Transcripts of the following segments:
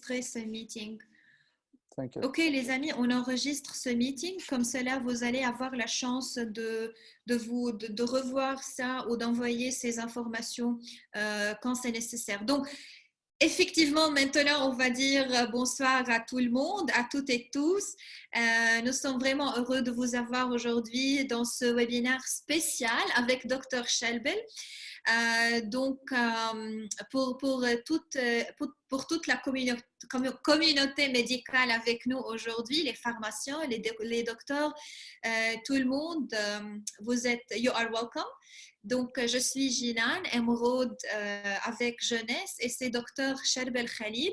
enregistrer ce meeting. T'inquiète. Ok, les amis, on enregistre ce meeting. Comme cela, vous allez avoir la chance de revoir ça ou d'envoyer ces informations quand c'est nécessaire. Donc, effectivement, maintenant, on va dire bonsoir à tout le monde, à toutes et tous. Nous sommes vraiment heureux de vous avoir aujourd'hui dans ce webinaire spécial avec Dr. Shelbil. Donc, pour toute la communauté médicale avec nous aujourd'hui, les pharmaciens, les docteurs, tout le monde, you are welcome. Donc, je suis Jinan Emeraude avec Jeunesse et c'est Dr. Shelbil Khalil.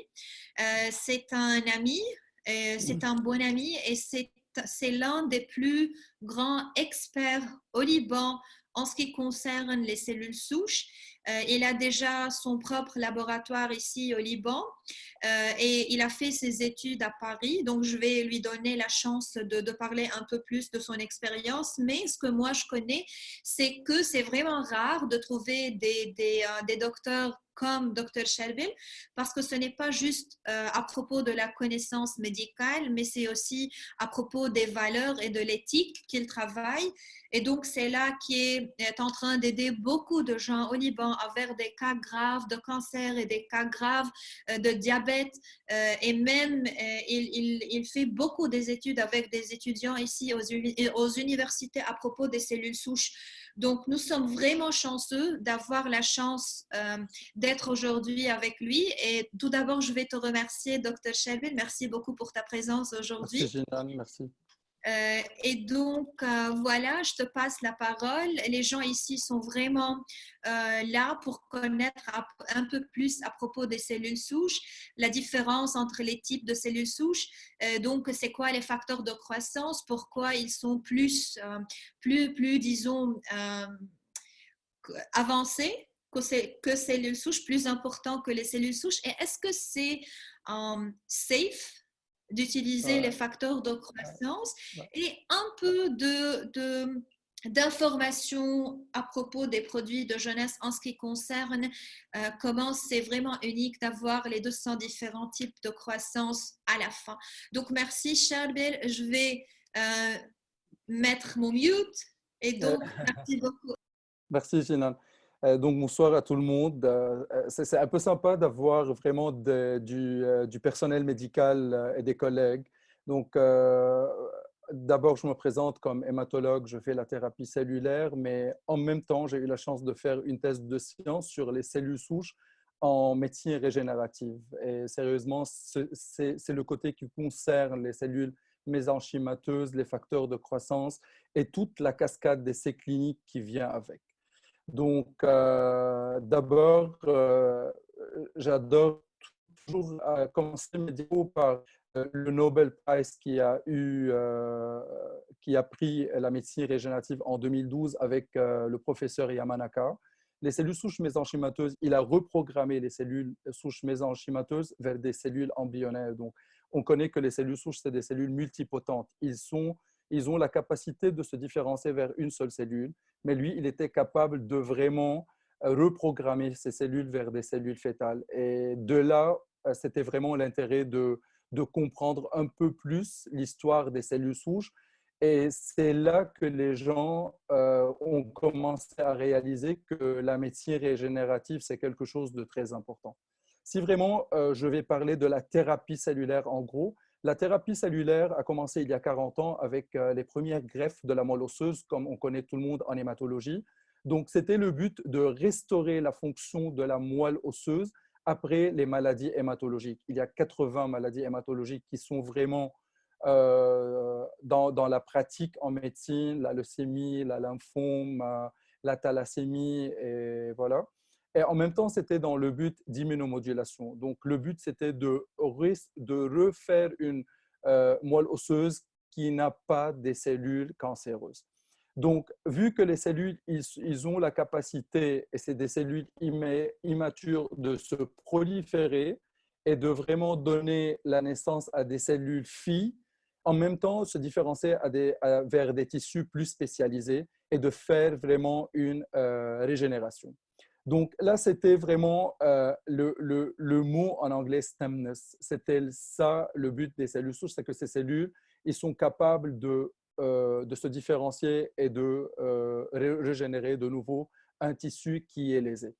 C'est un ami, c'est un bon ami et c'est l'un des plus grands experts au Liban en ce qui concerne les cellules souches. Il a déjà son propre laboratoire ici au Liban et il a fait ses études à Paris. Donc, je vais lui donner la chance de parler un peu plus de son expérience. Mais ce que moi, je connais, c'est que c'est vraiment rare de trouver des docteurs comme Dr. Shelbil, parce que ce n'est pas juste à propos de la connaissance médicale, mais c'est aussi à propos des valeurs et de l'éthique qu'il travaille. Et donc, c'est là qu'il est en train d'aider beaucoup de gens au Liban avec des cas graves de cancer et des cas graves de diabète. Et même, il fait beaucoup des études avec des étudiants ici aux universités à propos des cellules souches. Donc, nous sommes vraiment chanceux d'avoir la chance d'être aujourd'hui avec lui. Et tout d'abord, je vais te remercier, Dr. Shelbil. Merci beaucoup pour ta présence Merci, aujourd'hui. Jinan, merci. Et donc, voilà, je te passe la parole. Les gens ici sont vraiment là pour connaître un peu plus à propos des cellules souches, la différence entre les types de cellules souches. Donc, c'est quoi les facteurs de croissance, pourquoi ils sont plus disons, avancés que cellules souches, plus importants que les cellules souches. Et est-ce que c'est safe d'utiliser les Ouais, facteurs de croissance ouais. et un peu d'informations à propos des produits de jeunesse en ce qui concerne comment c'est vraiment unique d'avoir les 200 différents types de croissance à la fin. Donc, merci, Shelbil. Je vais mettre mon mute et Euh, donc, merci beaucoup. Merci, Jinan. Donc, bonsoir à tout le monde. C'est un peu sympa d'avoir vraiment du personnel médical et des collègues. Donc, d'abord, je me présente comme hématologue, je fais la thérapie cellulaire, mais en même temps, j'ai eu la chance de faire une thèse de science sur les cellules souches en médecine régénérative. Et sérieusement, c'est le côté qui concerne les cellules mésenchymateuses, les facteurs de croissance et toute la cascade d'essais cliniques qui vient avec. Donc, d'abord, j'adore toujours commencer mes diapos par le Nobel Prize qui a pris la médecine régénérative en 2012 avec le professeur Yamanaka. Les cellules souches mésenchymateuses, il a reprogrammé les cellules souches mésenchymateuses vers des cellules embryonnaires. Donc, on connaît que les cellules souches, c'est des cellules multipotentes. Ils ont la capacité de se différencier vers une seule cellule, mais lui, il était capable de vraiment reprogrammer ces cellules vers des cellules fétales. Et de là, c'était vraiment l'intérêt de comprendre un peu plus l'histoire des cellules souches. Et c'est là que les gens ont commencé à réaliser que la médecine régénérative, c'est quelque chose de très important. Si vraiment je vais parler de la thérapie cellulaire en gros, la thérapie cellulaire a commencé il y a 40 ans avec les premières greffes de la moelle osseuse, comme on connaît tout le monde en hématologie. Donc, c'était le but de restaurer la fonction de la moelle osseuse après les maladies hématologiques. Il y a 80 maladies hématologiques qui sont vraiment dans la pratique en médecine, la leucémie, la lymphome, la thalassémie, et voilà. Et en même temps, c'était dans le but d'immunomodulation. Donc, le but, c'était de refaire une moelle osseuse qui n'a pas des cellules cancéreuses. Donc, vu que les cellules, ils ont la capacité, et c'est des cellules immatures, de se proliférer et de vraiment donner la naissance à des cellules filles, en même temps se différencier vers des tissus plus spécialisés et de faire vraiment une régénération. Donc là, c'était vraiment le mot en anglais stemness. C'était ça le but des cellules souches, c'est que ces cellules, ils sont capables de se différencier et de régénérer de nouveau un tissu qui est lésé.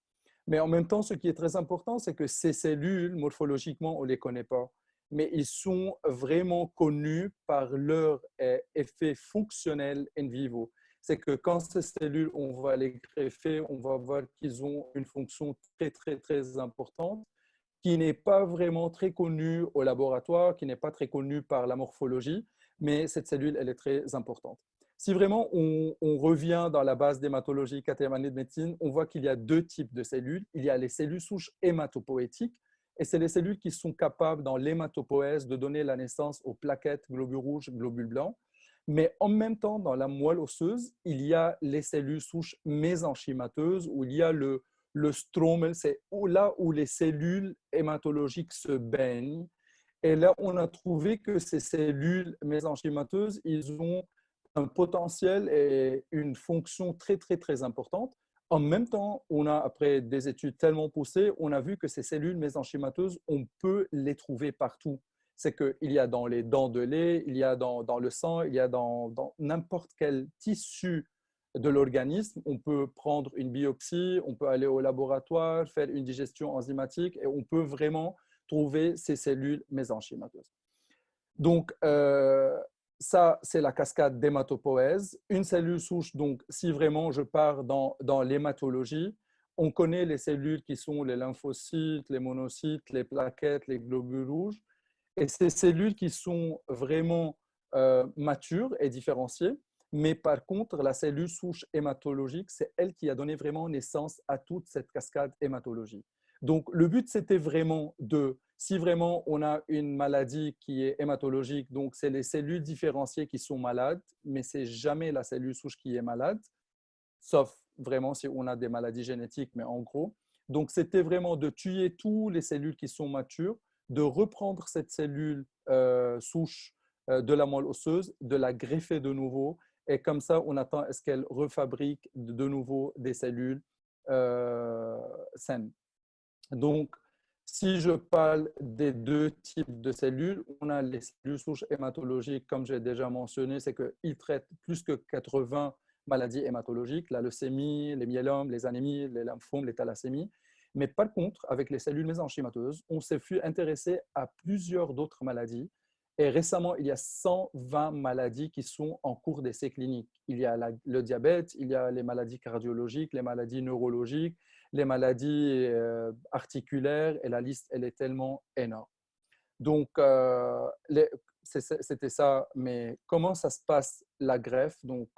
Mais en même temps, ce qui est très important, c'est que ces cellules, morphologiquement, on ne les connaît pas. Mais ils sont vraiment connus par leur effet fonctionnel in vivo. C'est que quand ces cellules, on va les greffer, on va voir qu'ils ont une fonction très, très, très importante qui n'est pas vraiment très connue au laboratoire, qui n'est pas très connue par la morphologie, mais cette cellule, elle est très importante. Si vraiment on revient dans la base d'hématologie, quatrième année de médecine, on voit qu'il y a deux types de cellules. Il y a les cellules souches hématopoïétiques, et c'est les cellules qui sont capables, dans l'hématopoïèse, de donner la naissance aux plaquettes, globules rouges, globules blancs. Mais en même temps, dans la moelle osseuse, il y a les cellules souches mésenchymateuses, où il y a le stromel, c'est là où les cellules hématologiques se baignent. Et là, on a trouvé que ces cellules mésenchymateuses, ils ont un potentiel et une fonction très, très, très importante. En même temps, on a, après des études tellement poussées, on a vu que ces cellules mésenchymateuses, on peut les trouver partout. C'est qu'il y a dans les dents de lait, il y a dans le sang, il y a dans n'importe quel tissu de l'organisme. On peut prendre une biopsie, on peut aller au laboratoire, faire une digestion enzymatique et on peut vraiment trouver ces cellules mésenchymateuses. Donc, ça, c'est la cascade d'hématopoïèse. Une cellule souche, donc, si vraiment je pars dans l'hématologie, on connaît les cellules qui sont les lymphocytes, les monocytes, les plaquettes, les globules rouges. Et ces cellules qui sont vraiment matures et différenciées. Mais par contre, la cellule souche hématologique, c'est elle qui a donné vraiment naissance à toute cette cascade hématologique. Donc, le but, c'était vraiment si vraiment on a une maladie qui est hématologique, donc c'est les cellules différenciées qui sont malades, mais c'est jamais la cellule souche qui est malade, sauf vraiment si on a des maladies génétiques, mais en gros. Donc, c'était vraiment de tuer toutes les cellules qui sont matures, de reprendre cette cellule souche de la moelle osseuse, de la greffer de nouveau, et comme ça, on attend est-ce qu'elle refabrique de nouveau des cellules saines. Donc, si je parle des deux types de cellules, on a les cellules souches hématologiques, comme j'ai déjà mentionné, c'est qu'ils traitent plus que 80 maladies hématologiques, la leucémie, les myélomes, les anémies, les lymphomes, les thalassémies. Mais par contre, avec les cellules mésenchymateuses, on s'est fait intéresser à plusieurs d'autres maladies. Et récemment, il y a 120 maladies qui sont en cours d'essai clinique. Il y a le diabète, il y a les maladies cardiologiques, les maladies neurologiques, les maladies articulaires, et la liste, elle est tellement énorme. Donc, c'était ça. Mais comment ça se passe, la greffe? Donc,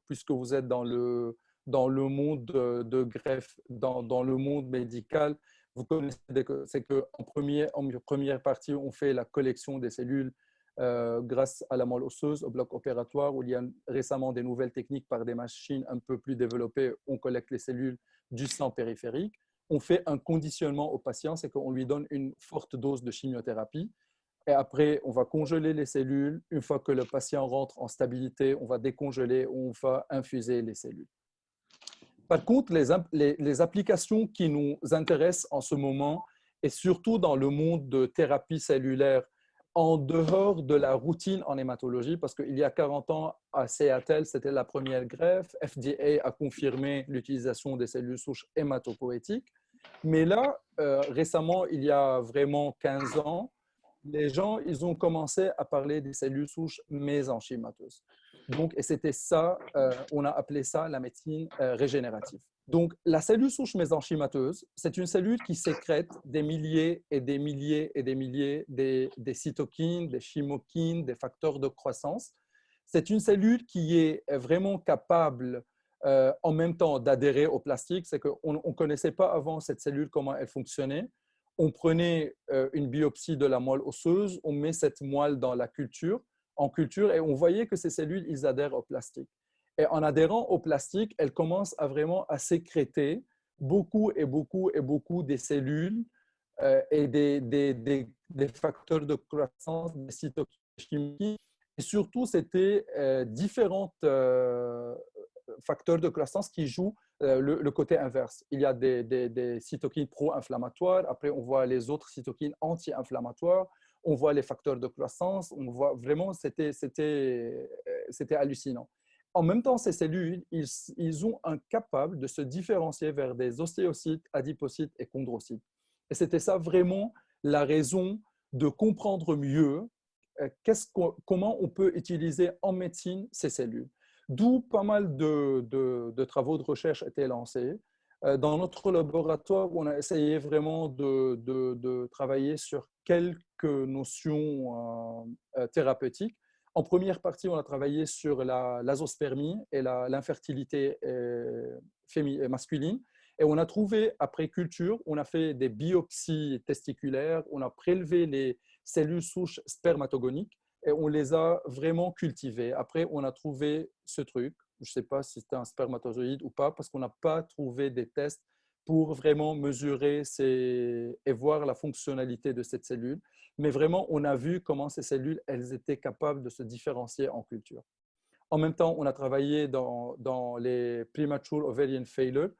puisque vous êtes dans le monde de greffe, dans le monde médical, vous connaissez, c'est qu'en première partie, on fait la collection des cellules grâce à la moelle osseuse, au bloc opératoire, où il y a récemment des nouvelles techniques par des machines un peu plus développées. On collecte les cellules du sang périphérique. On fait un conditionnement au patient, c'est qu'on lui donne une forte dose de chimiothérapie. Et après, on va congeler les cellules. Une fois que le patient rentre en stabilité, on va décongeler, on va infuser les cellules. Par contre, les applications qui nous intéressent en ce moment, et surtout dans le monde de thérapie cellulaire, en dehors de la routine en hématologie, parce qu'il y a 40 ans, à Seattle, c'était la première greffe. FDA a confirmé l'utilisation des cellules souches hématopoïétiques. Mais là, récemment, il y a vraiment 15 ans, les gens, ils ont commencé à parler des cellules souches mésenchymateuses. Donc, et c'était ça, on a appelé ça la médecine régénérative. Donc, la cellule souche mésenchymateuse, c'est une cellule qui sécrète des milliers et des milliers et des milliers des cytokines, des chymokines, des facteurs de croissance. C'est une cellule qui est vraiment capable en même temps d'adhérer au plastique. C'est qu'on ne connaissait pas avant cette cellule, comment elle fonctionnait. On prenait une biopsie de la moelle osseuse, on met cette moelle dans la culture, en culture, et on voyait que ces cellules, ils adhèrent au plastique. Et en adhérant au plastique, elles commencent à vraiment à sécréter beaucoup et beaucoup et beaucoup des cellules et des facteurs de croissance, des cytokines. Et surtout, c'était différents facteurs de croissance qui jouent le côté inverse. Il y a des cytokines pro-inflammatoires. Après, on voit les autres cytokines anti-inflammatoires. On voit les facteurs de croissance. On voit vraiment, c'était hallucinant. En même temps, ces cellules, ils ont un capable de se différencier vers des ostéocytes, adipocytes et chondrocytes. Et c'était ça vraiment la raison de comprendre mieux comment on peut utiliser en médecine ces cellules. D'où pas mal de travaux de recherche étaient lancés. Dans notre laboratoire, on a essayé vraiment de travailler sur quelques notions thérapeutiques. En première partie, on a travaillé sur l'azospermie et l'infertilité masculine. Et on a trouvé, après culture, on a fait des biopsies testiculaires, on a prélevé les cellules souches spermatogoniques et on les a vraiment cultivées. Après, on a trouvé ce truc. Je ne sais pas si c'était un spermatozoïde ou pas, parce qu'on n'a pas trouvé des tests pour vraiment mesurer et voir la fonctionnalité de cette cellule. Mais vraiment, on a vu comment ces cellules, elles étaient capables de se différencier en culture. En même temps, on a travaillé dans les premature ovarian failure.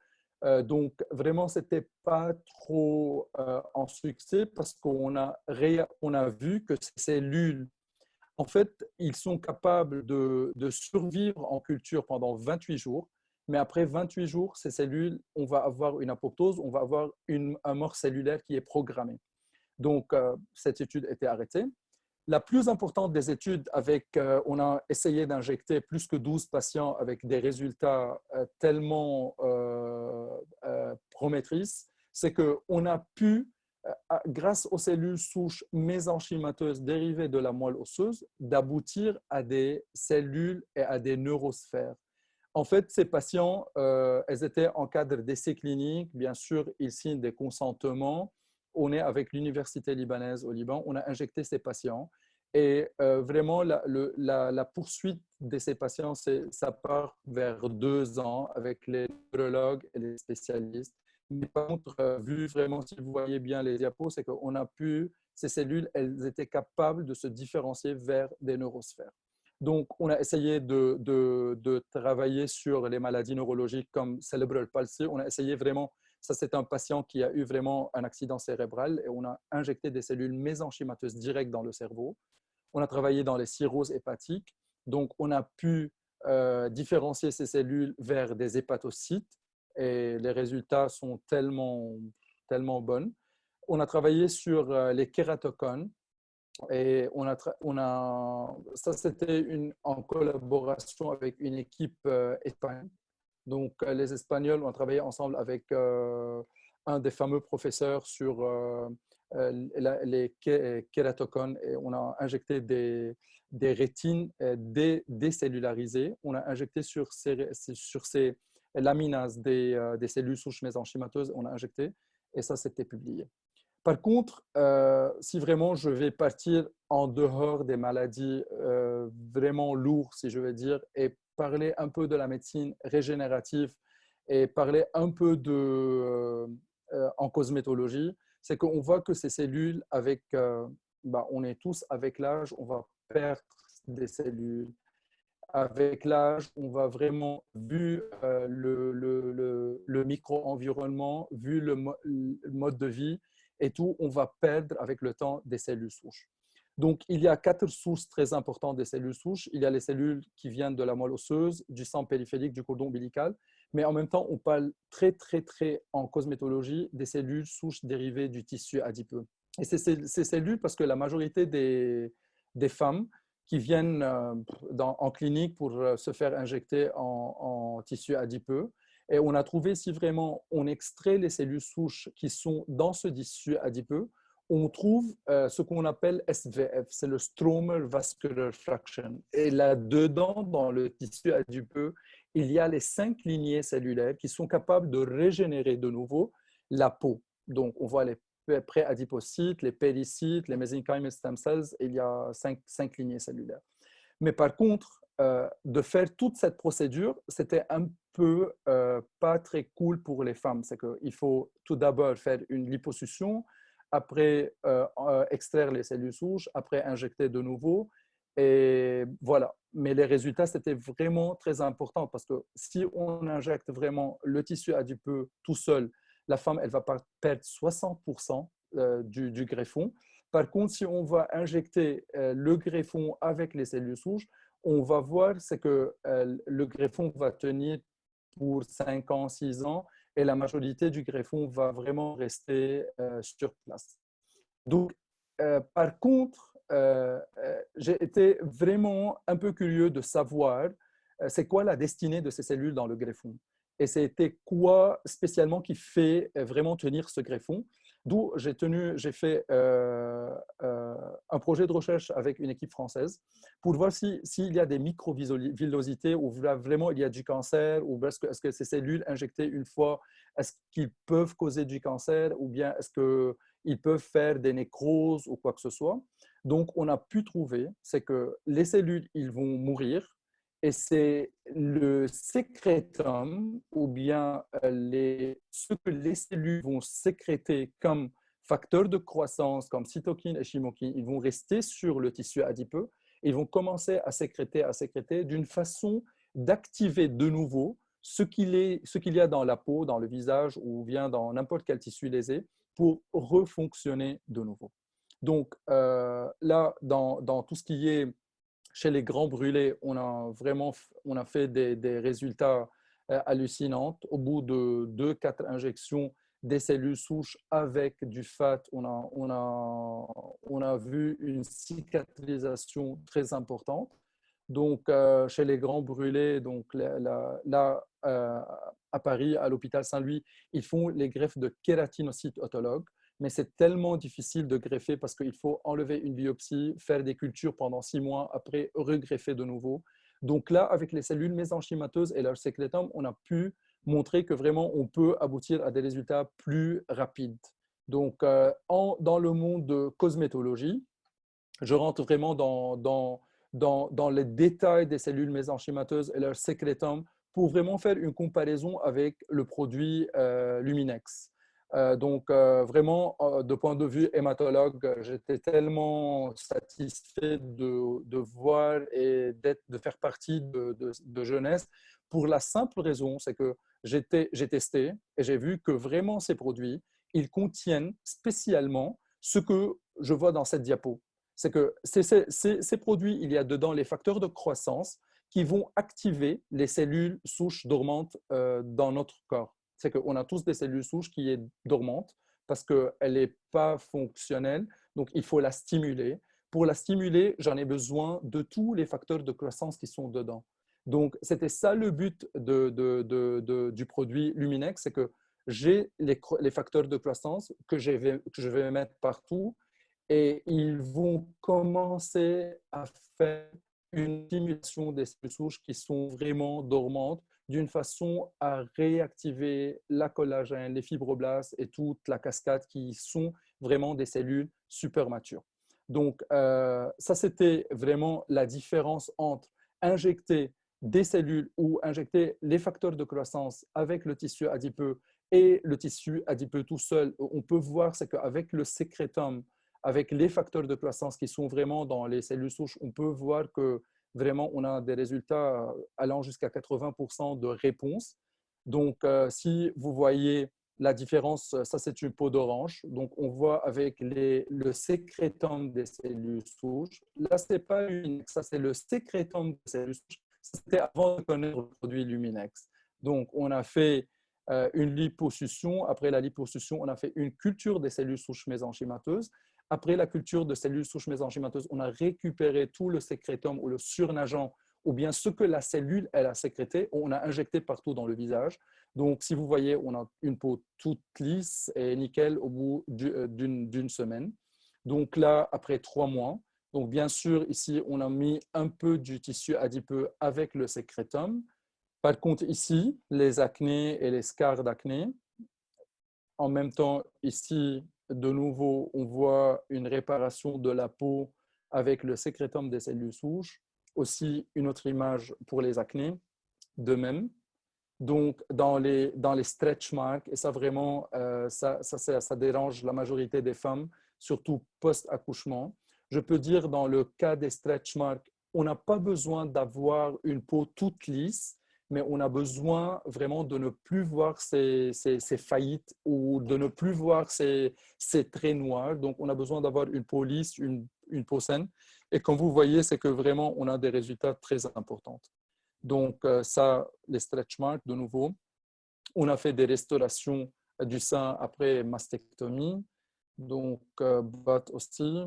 Donc, vraiment, ce n'était pas trop en succès parce qu'on a vu que ces cellules, en fait, ils sont capables de survivre en culture pendant 28 jours. Mais après 28 jours, ces cellules, on va avoir une apoptose, on va avoir un mort cellulaire qui est programmée. Donc, cette étude était arrêtée. La plus importante des études, on a essayé d'injecter plus que 12 patients avec des résultats tellement promettrices, c'est qu'on a pu, grâce aux cellules souches mésenchymateuses dérivées de la moelle osseuse, d'aboutir à des cellules et à des neurosphères. En fait, ces patients, elles étaient en cadre d'essais cliniques. Bien sûr, ils signent des consentements. On est avec l'université libanaise au Liban. On a injecté ces patients. Et vraiment, la poursuite de ces patients, ça part vers 2 ans avec les neurologues et les spécialistes. Mais par contre, vu vraiment, si vous voyez bien les diapos, c'est qu'on a pu, ces cellules, elles étaient capables de se différencier vers des neurosphères. Donc, on a essayé de travailler sur les maladies neurologiques comme cerebral palsy. On a essayé vraiment, ça c'est un patient qui a eu vraiment un accident cérébral et on a injecté des cellules mésenchymateuses directes dans le cerveau. On a travaillé dans les cirrhoses hépatiques. Donc, on a pu différencier ces cellules vers des hépatocytes et les résultats sont tellement, tellement bons. On a travaillé sur les kératocones. Et ça, c'était en collaboration avec une équipe espagnole. Donc, les Espagnols ont travaillé ensemble avec un des fameux professeurs sur les kératocones et on a injecté des rétines décellularisées. On a injecté sur ces laminases des cellules souches mésenchymateuses, on a injecté et ça, c'était publié. Par contre, si vraiment je vais partir en dehors des maladies vraiment lourdes, si je veux dire, et parler un peu de la médecine régénérative et parler un peu en cosmétologie, c'est qu'on voit que ces cellules, on est tous avec l'âge, on va perdre des cellules. Avec l'âge, on va vraiment, vu le micro-environnement, vu le mode de vie et tout, on va perdre avec le temps des cellules souches. Donc, il y a 4 sources très importantes des cellules souches. Il y a les cellules qui viennent de la moelle osseuse, du sang périphérique, du cordon ombilical. Mais en même temps, on parle très en cosmétologie des cellules souches dérivées du tissu adipeux. Et ces cellules, parce que la majorité des femmes qui viennent en clinique pour se faire injecter en tissu adipeux. Et on a trouvé si vraiment on extrait les cellules souches qui sont dans ce tissu adipeux, on trouve ce qu'on appelle SVF, c'est le Stromal Vascular Fraction. Et là-dedans, dans le tissu adipeux, il y a les 5 lignées cellulaires qui sont capables de régénérer de nouveau la peau. Donc, on voit les pré-adipocytes, les péricytes, les mesenchymal stem cells, il y a 5 lignées cellulaires. Mais par contre, de faire toute cette procédure, c'était un peu pas très cool pour les femmes. C'est qu'il faut tout d'abord faire une liposuction, après extraire les cellules souches, après injecter de nouveau. Et voilà. Mais les résultats, c'était vraiment très important parce que si on injecte vraiment le tissu adipeux tout seul, la femme, elle va perdre 60% du greffon. Par contre, si on va injecter le greffon avec les cellules souches, on va voir c'est que le greffon va tenir pour 5 ans, 6 ans et la majorité du greffon va vraiment rester sur place. Donc, par contre, j'ai été vraiment un peu curieux de savoir c'est quoi la destinée de ces cellules dans le greffon. Et c'était quoi spécialement qui fait vraiment tenir ce greffon. D'où j'ai fait un projet de recherche avec une équipe française pour voir s'il y a des microvillosités ou vraiment il y a du cancer ou est-ce que ces cellules injectées une fois, est-ce qu'ils peuvent causer du cancer ou bien est-ce que ils peuvent faire des nécroses ou quoi que ce soit. Donc, on a pu trouver, c'est que les cellules, ils vont mourir et c'est le sécrétum ou bien ce que les cellules vont sécréter comme facteurs de croissance, comme cytokines et chymokines, ils vont rester sur le tissu adipeux et ils vont commencer à sécréter d'une façon d'activer de nouveau ce qu'il y a dans la peau, dans le visage ou bien dans n'importe quel tissu lésé pour refonctionner de nouveau. Donc là, dans tout ce qui est chez les grands brûlés, on a fait des résultats hallucinants. Au bout de 2-4 injections des cellules souches avec du FAT, on a vu une cicatrisation très importante. Donc, chez les grands brûlés, donc là, à Paris, à l'hôpital Saint-Louis, ils font les greffes de kératinocytes autologues, mais c'est tellement difficile de greffer parce qu'il faut enlever une biopsie, faire des cultures pendant 6 mois, après regreffer de nouveau. Donc là, avec les cellules mésenchymateuses et leur sécrétum, on a pu montrer que vraiment on peut aboutir à des résultats plus rapides. Donc, dans le monde de cosmétologie, je rentre vraiment dans les détails des cellules mésenchymateuses et leur sécrétum pour vraiment faire une comparaison avec le produit Luminex. Donc, vraiment, de point de vue hématologue, j'étais tellement satisfait de voir et de faire partie de Jeunesse pour la simple raison, c'est que j'ai testé et j'ai vu que vraiment ces produits, ils contiennent spécialement ce que je vois dans cette diapo. C'est que ces produits, il y a dedans les facteurs de croissance qui vont activer les cellules souches dormantes dans notre corps. C'est qu'on a tous des cellules souches qui sont dormantes parce qu'elle n'est pas fonctionnelle, donc il faut la stimuler. Pour la stimuler, j'en ai besoin de tous les facteurs de croissance qui sont dedans. Donc, c'était ça le but du produit Luminex, c'est que j'ai les facteurs de croissance que je vais mettre partout et ils vont commencer à faire une stimulation des cellules souches qui sont vraiment dormantes d'une façon à réactiver la collagène, les fibroblastes et toute la cascade qui sont vraiment des cellules super matures. Donc, ça, c'était vraiment la différence entre injecter des cellules ou injecter les facteurs de croissance avec le tissu adipeux et le tissu adipeux tout seul. On peut voir c'est qu'avec le sécrétum, avec les facteurs de croissance qui sont vraiment dans les cellules souches, on peut voir que vraiment on a des résultats allant jusqu'à 80% de réponse. Donc, si vous voyez la différence, ça c'est une peau d'orange. Donc, on voit avec le sécrétum des cellules souches. Là, ce n'est pas Luminex, ça c'est le sécrétum des cellules souches. C'était avant de connaître le produit Luminex. Donc, on a fait une liposuction. Après la liposuction, on a fait une culture des cellules souches mésenchymateuses. Après la culture de cellules souches mésenchymateuses, on a récupéré tout le sécrétum ou le surnageant ou bien ce que la cellule elle a sécrété, on a injecté partout dans le visage. Donc, si vous voyez, on a une peau toute lisse et nickel au bout d'une semaine. Donc là, après 3 mois, donc bien sûr, ici, on a mis un peu du tissu adipeux avec le sécrétum. Par contre, ici, les acnés et les scars d'acné. En même temps, ici, de nouveau, on voit une réparation de la peau avec le sécrétum des cellules souches. Aussi, une autre image pour les acnés, de même. Donc, dans les stretch marks, et ça vraiment, ça dérange la majorité des femmes, surtout post-accouchement. Je peux dire dans le cas des stretch marks, on n'a pas besoin d'avoir une peau toute lisse, mais on a besoin vraiment de ne plus voir ces faillites ou de ne plus voir ces traits noirs. Donc, on a besoin d'avoir une peau lisse, une peau saine. Et comme vous voyez, c'est que vraiment, on a des résultats très importants. Donc, ça, les stretch marks, de nouveau. On a fait des restaurations du sein après mastectomie. Donc, botte aussi.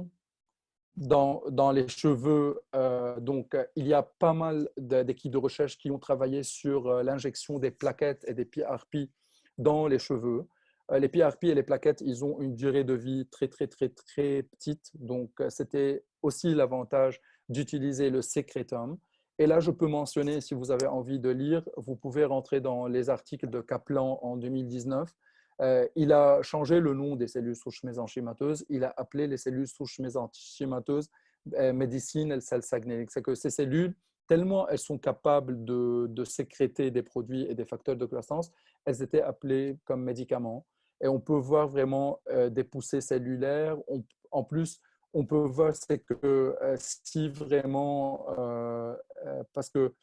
Dans les cheveux, il y a pas mal d'équipes de recherche qui ont travaillé sur l'injection des plaquettes et des PRP dans les cheveux. Les PRP et les plaquettes, ils ont une durée de vie très, très, très, très petite. Donc, c'était aussi l'avantage d'utiliser le sécrétum. Et là, je peux mentionner, si vous avez envie de lire, vous pouvez rentrer dans les articles de Kaplan en 2019. Il a changé le nom des cellules souches mésenchymateuses. Il a appelé les cellules souches mésenchymateuses médecine cell signaling. C'est que ces cellules, tellement elles sont capables de sécréter des produits et des facteurs de croissance, elles étaient appelées comme médicaments. Et on peut voir vraiment des poussées cellulaires. En plus, on peut voir que si vraiment, parce que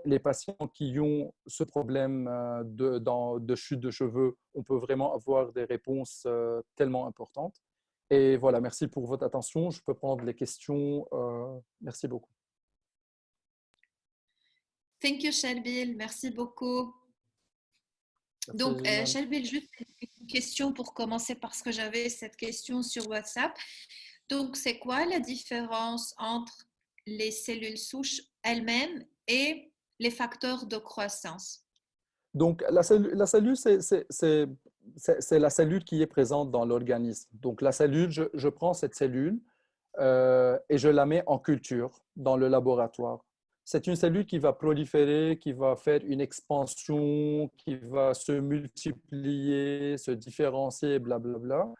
les patients qui ont ce problème de chute de cheveux, on peut vraiment avoir des réponses tellement importantes. Et voilà, merci pour votre attention. Je peux prendre les questions. Merci beaucoup. Thank you, Shelby. Merci beaucoup. Merci, Donc, Iman. Shelby, juste une question pour commencer parce que j'avais cette question sur WhatsApp. Donc, c'est quoi la différence entre les cellules souches elles-mêmes et les facteurs de croissance? Donc, la cellule c'est la cellule qui est présente dans l'organisme. Donc, la cellule, je prends cette cellule et je la mets en culture dans le laboratoire. C'est une cellule qui va proliférer, qui va faire une expansion, qui va se multiplier, se différencier, blablabla.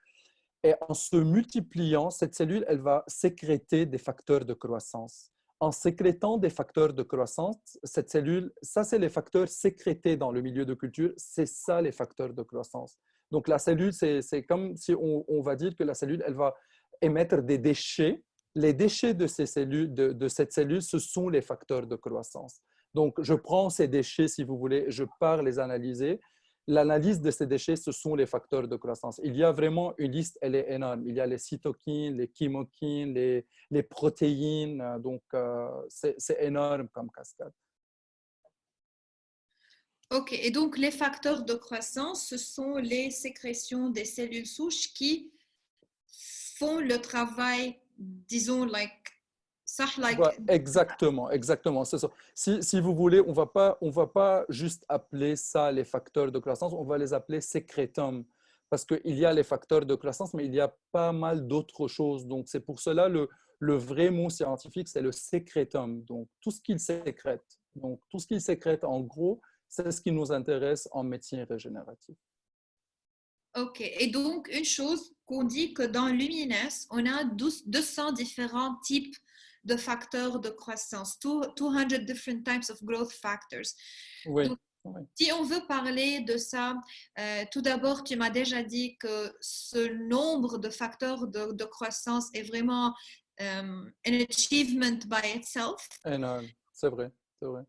Et en se multipliant, cette cellule, elle va sécréter des facteurs de croissance. En sécrétant des facteurs de croissance, cette cellule, ça c'est les facteurs sécrétés dans le milieu de culture, c'est ça les facteurs de croissance. Donc la cellule, c'est comme si on va dire que la cellule, elle va émettre des déchets. Les déchets de ces cellules, de cette cellule, ce sont les facteurs de croissance. Donc je prends ces déchets, si vous voulez, je pars les analyser. L'analyse de ces déchets, ce sont les facteurs de croissance. Il y a vraiment une liste, elle est énorme. Il y a les cytokines, les chymokines, les protéines. Donc, c'est énorme comme cascade. OK. Et donc, les facteurs de croissance, ce sont les sécrétions des cellules souches qui font le travail, disons, Exactement, exactement. C'est ça. Si vous voulez, on va pas juste appeler ça les facteurs de croissance, on va les appeler sécrétums. Parce qu'il y a les facteurs de croissance, mais il y a pas mal d'autres choses. Donc, c'est pour cela le vrai mot scientifique, c'est le sécrétum. Donc, tout ce qu'il sécrète. Donc, tout ce qu'il sécrète, en gros, c'est ce qui nous intéresse en médecine régénérative. OK. Et donc, une chose qu'on dit que dans Lumines, on a 200 différents types de facteurs de croissance, 200 different types of growth factors. Oui, Donc, oui. si on veut parler de ça, tout d'abord, tu m'as déjà dit que ce nombre de facteurs de croissance est vraiment an achievement by itself. Énorme. C'est vrai, c'est vrai.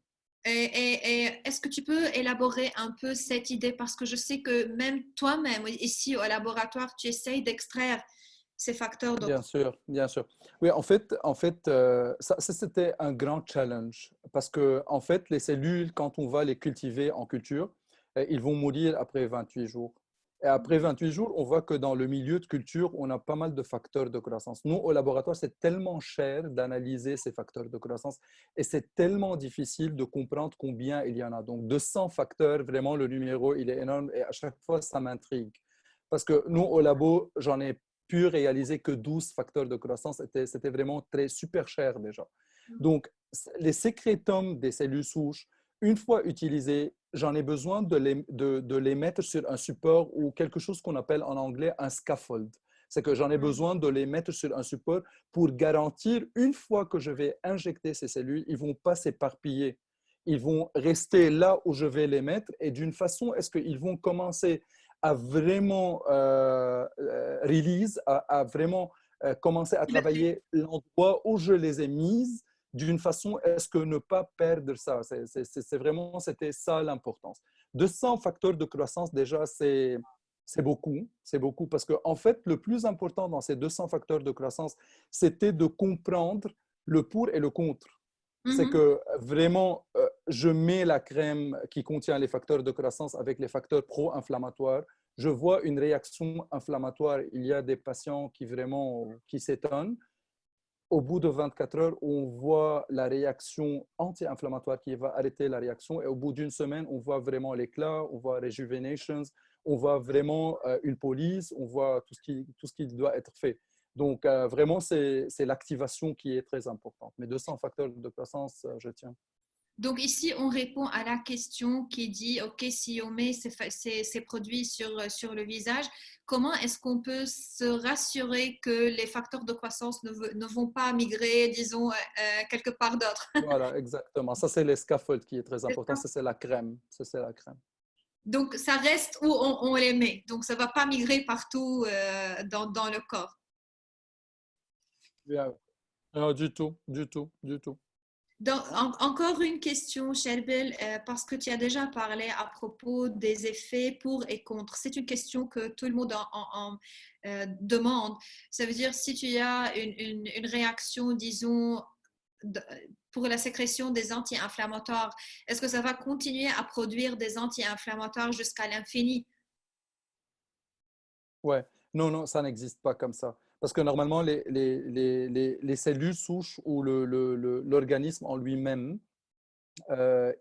Et est-ce que tu peux élaborer un peu cette idée? Parce que je sais que même toi-même, ici au laboratoire, tu essayes d'extraire ces facteurs de Bien croissance. sûr, bien sûr. Oui, ça c'était un grand challenge parce que, en fait, les cellules, quand on va les cultiver en culture, ils vont mourir après 28 jours. Et après 28 jours, on voit que dans le milieu de culture, on a pas mal de facteurs de croissance. Nous, au laboratoire, c'est tellement cher d'analyser ces facteurs de croissance et c'est tellement difficile de comprendre combien il y en a. Donc, 200 facteurs, vraiment, le numéro, il est énorme et à chaque fois, ça m'intrigue. Parce que nous, au labo, j'en ai pu réaliser que 12 facteurs de croissance, c'était vraiment très super cher déjà. Donc, les sécrétums des cellules souches, une fois utilisés, j'en ai besoin de les mettre sur un support ou quelque chose qu'on appelle en anglais un scaffold. C'est que j'en ai besoin de les mettre sur un support pour garantir, une fois que je vais injecter ces cellules, ils ne vont pas s'éparpiller. Ils vont rester là où je vais les mettre et d'une façon, est-ce qu'ils vont commencer à vraiment release, à vraiment commencer à travailler l'endroit où je les ai mises, d'une façon, est-ce que ne pas perdre ça? C'était ça l'importance. 200 facteurs de croissance, déjà, c'est beaucoup parce qu'en fait, le plus important dans ces 200 facteurs de croissance, c'était de comprendre le pour et le contre. C'est Mhm. que vraiment, je mets la crème qui contient les facteurs de croissance avec les facteurs pro-inflammatoires. Je vois une réaction inflammatoire. Il y a des patients qui s'étonnent. Au bout de 24 heures, on voit la réaction anti-inflammatoire qui va arrêter la réaction. Et au bout d'une semaine, on voit vraiment l'éclat, on voit rejuvenations, on voit vraiment une police, on voit tout ce qui doit être fait. Donc, vraiment, c'est l'activation qui est très importante. Mais 200 facteurs de croissance, je tiens. Donc ici, on répond à la question qui dit, OK, si on met ces produits sur le visage, comment est-ce qu'on peut se rassurer que les facteurs de croissance ne vont pas migrer, disons, quelque part d'autre? Voilà, exactement. Ça, c'est les scaffolds qui est très important. Ça, c'est la crème. Ça, c'est la crème. Donc ça reste où on les met. Donc ça ne va pas migrer partout dans le corps. Bien. Non, du tout, du tout, du tout. Encore une question, Sherbel, parce que tu as déjà parlé à propos des effets pour et contre. C'est une question que tout le monde demande. Ça veut dire si tu as une réaction, disons, de- pour la sécrétion des anti-inflammatoires, est-ce que ça va continuer à produire des anti-inflammatoires jusqu'à l'infini? Ouais. Non, non, ça n'existe pas comme ça. Parce que normalement, les cellules souches ou l'organisme en lui-même,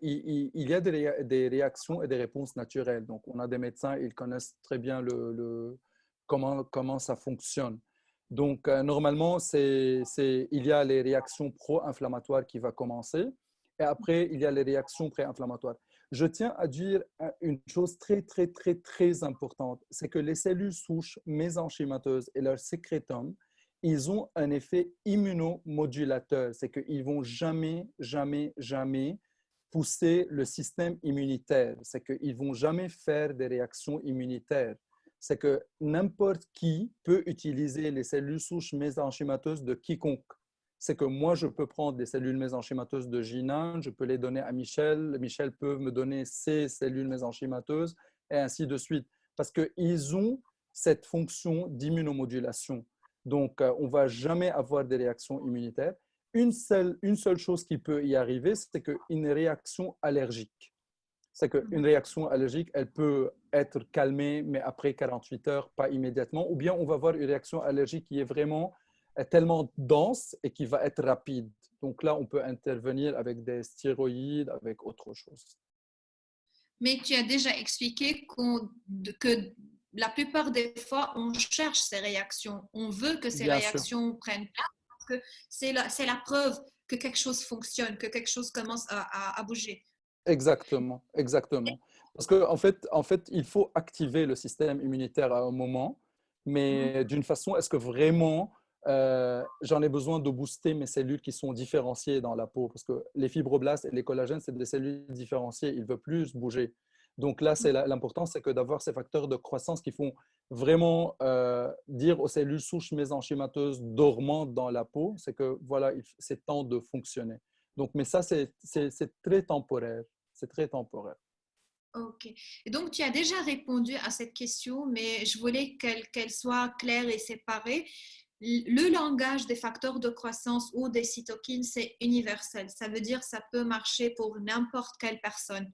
il y a des réactions et des réponses naturelles. Donc, on a des médecins, ils connaissent très bien comment ça fonctionne. Donc, normalement, il y a les réactions pro-inflammatoires qui vont commencer et après, il y a les réactions pré-inflammatoires. Je tiens à dire une chose très, très, très, très importante, c'est que les cellules souches mésenchymateuses et leur sécrétome, ils ont un effet immunomodulateur. C'est qu'ils ne vont jamais, jamais, jamais pousser le système immunitaire. C'est qu'ils ne vont jamais faire des réactions immunitaires. C'est que n'importe qui peut utiliser les cellules souches mésenchymateuses de quiconque. C'est que moi, je peux prendre des cellules mésenchymateuses de Jinan, je peux les donner à Michel, Michel peut me donner ses cellules mésenchymateuses, et ainsi de suite. Parce qu'ils ont cette fonction d'immunomodulation. Donc, on ne va jamais avoir des réactions immunitaires. Une seule chose qui peut y arriver, c'est qu'une réaction allergique. C'est qu'une réaction allergique, elle peut être calmée, mais après 48 heures, pas immédiatement. Ou bien on va avoir une réaction allergique qui est vraiment tellement dense et qui va être rapide. Donc là, on peut intervenir avec des stéroïdes, avec autre chose. Mais tu as déjà expliqué que la plupart des fois, on cherche ces réactions. On veut que ces Bien sûr. réactions prennent place parce que c'est la preuve que quelque chose fonctionne, que quelque chose commence à bouger. Exactement, exactement. Parce en fait, il faut activer le système immunitaire à un moment, mais d'une façon, est-ce que vraiment j'en ai besoin de booster mes cellules qui sont différenciées dans la peau? Parce que les fibroblastes et les collagènes, c'est des cellules différenciées, ils ne veulent plus bouger. Donc là, l'important, c'est que d'avoir ces facteurs de croissance qui font vraiment dire aux cellules souches mésenchymateuses dormantes dans la peau, c'est que voilà, c'est temps de fonctionner. Donc, mais ça, c'est très temporaire. C'est très temporaire. Ok. Et donc, tu as déjà répondu à cette question, mais je voulais qu'elle soit claire et séparée. Le langage des facteurs de croissance ou des cytokines, c'est universel. Ça veut dire que ça peut marcher pour n'importe quelle personne.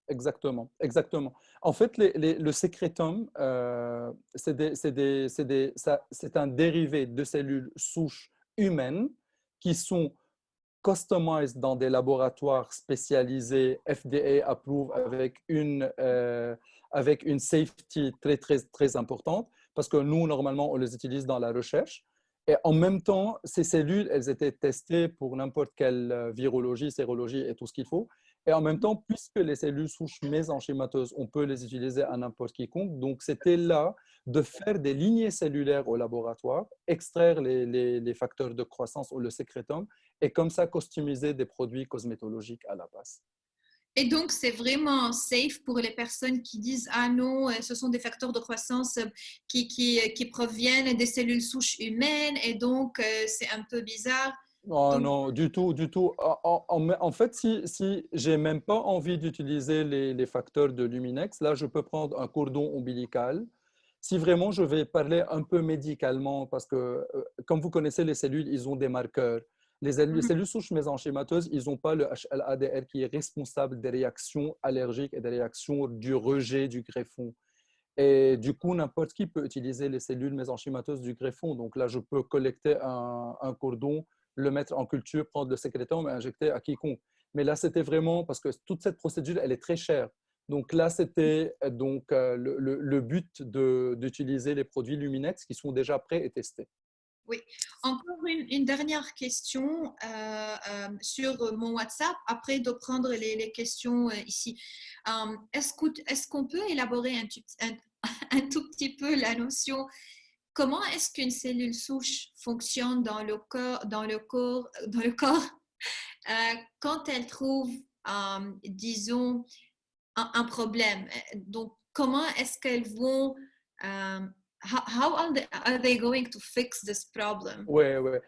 Exactement, exactement. En fait, le sécrétome, c'est un dérivé de cellules souches humaines qui sont customized dans des laboratoires spécialisés, FDA approved, avec une safety très, très, très importante, parce que nous, normalement, on les utilise dans la recherche. Et en même temps, ces cellules, elles étaient testées pour n'importe quelle virologie, sérologie et tout ce qu'il faut. Et en même temps, puisque les cellules souches mésenchymateuses, on peut les utiliser à n'importe quiconque, donc c'était là de faire des lignées cellulaires au laboratoire, extraire les facteurs de croissance ou le sécrétome, et comme ça customiser des produits cosmétologiques à la base. Et donc, c'est vraiment safe pour les personnes qui disent, ah non, ce sont des facteurs de croissance qui proviennent des cellules souches humaines et donc c'est un peu bizarre. Oh Donc, non, du tout, du tout. En fait, si j'ai même pas envie d'utiliser les facteurs de Luminex, là, je peux prendre un cordon ombilical. Si vraiment je vais parler un peu médicalement, parce que comme vous connaissez les cellules, ils ont des marqueurs. Les mhm, cellules souches mésenchymateuses, ils n'ont pas le HLA-DR qui est responsable des réactions allergiques et des réactions du rejet du greffon. Et du coup, n'importe qui peut utiliser les cellules mésenchymateuses du greffon. Donc là, je peux collecter un cordon, le mettre en culture, prendre le sécrétome et injecter à quiconque. Mais là, c'était vraiment parce que toute cette procédure, elle est très chère. Donc là, c'était le but d'utiliser les produits Luminex qui sont déjà prêts et testés. oui. Encore une dernière question sur mon WhatsApp, après de prendre les questions ici. Est-ce qu'on peut élaborer un tout petit peu la notion, comment est-ce qu'une cellule souche fonctionne dans le corps quand elle trouve, disons, un problème? Donc, comment est-ce qu'elles vont, how are they going to fix this problem? Ouais, ouais.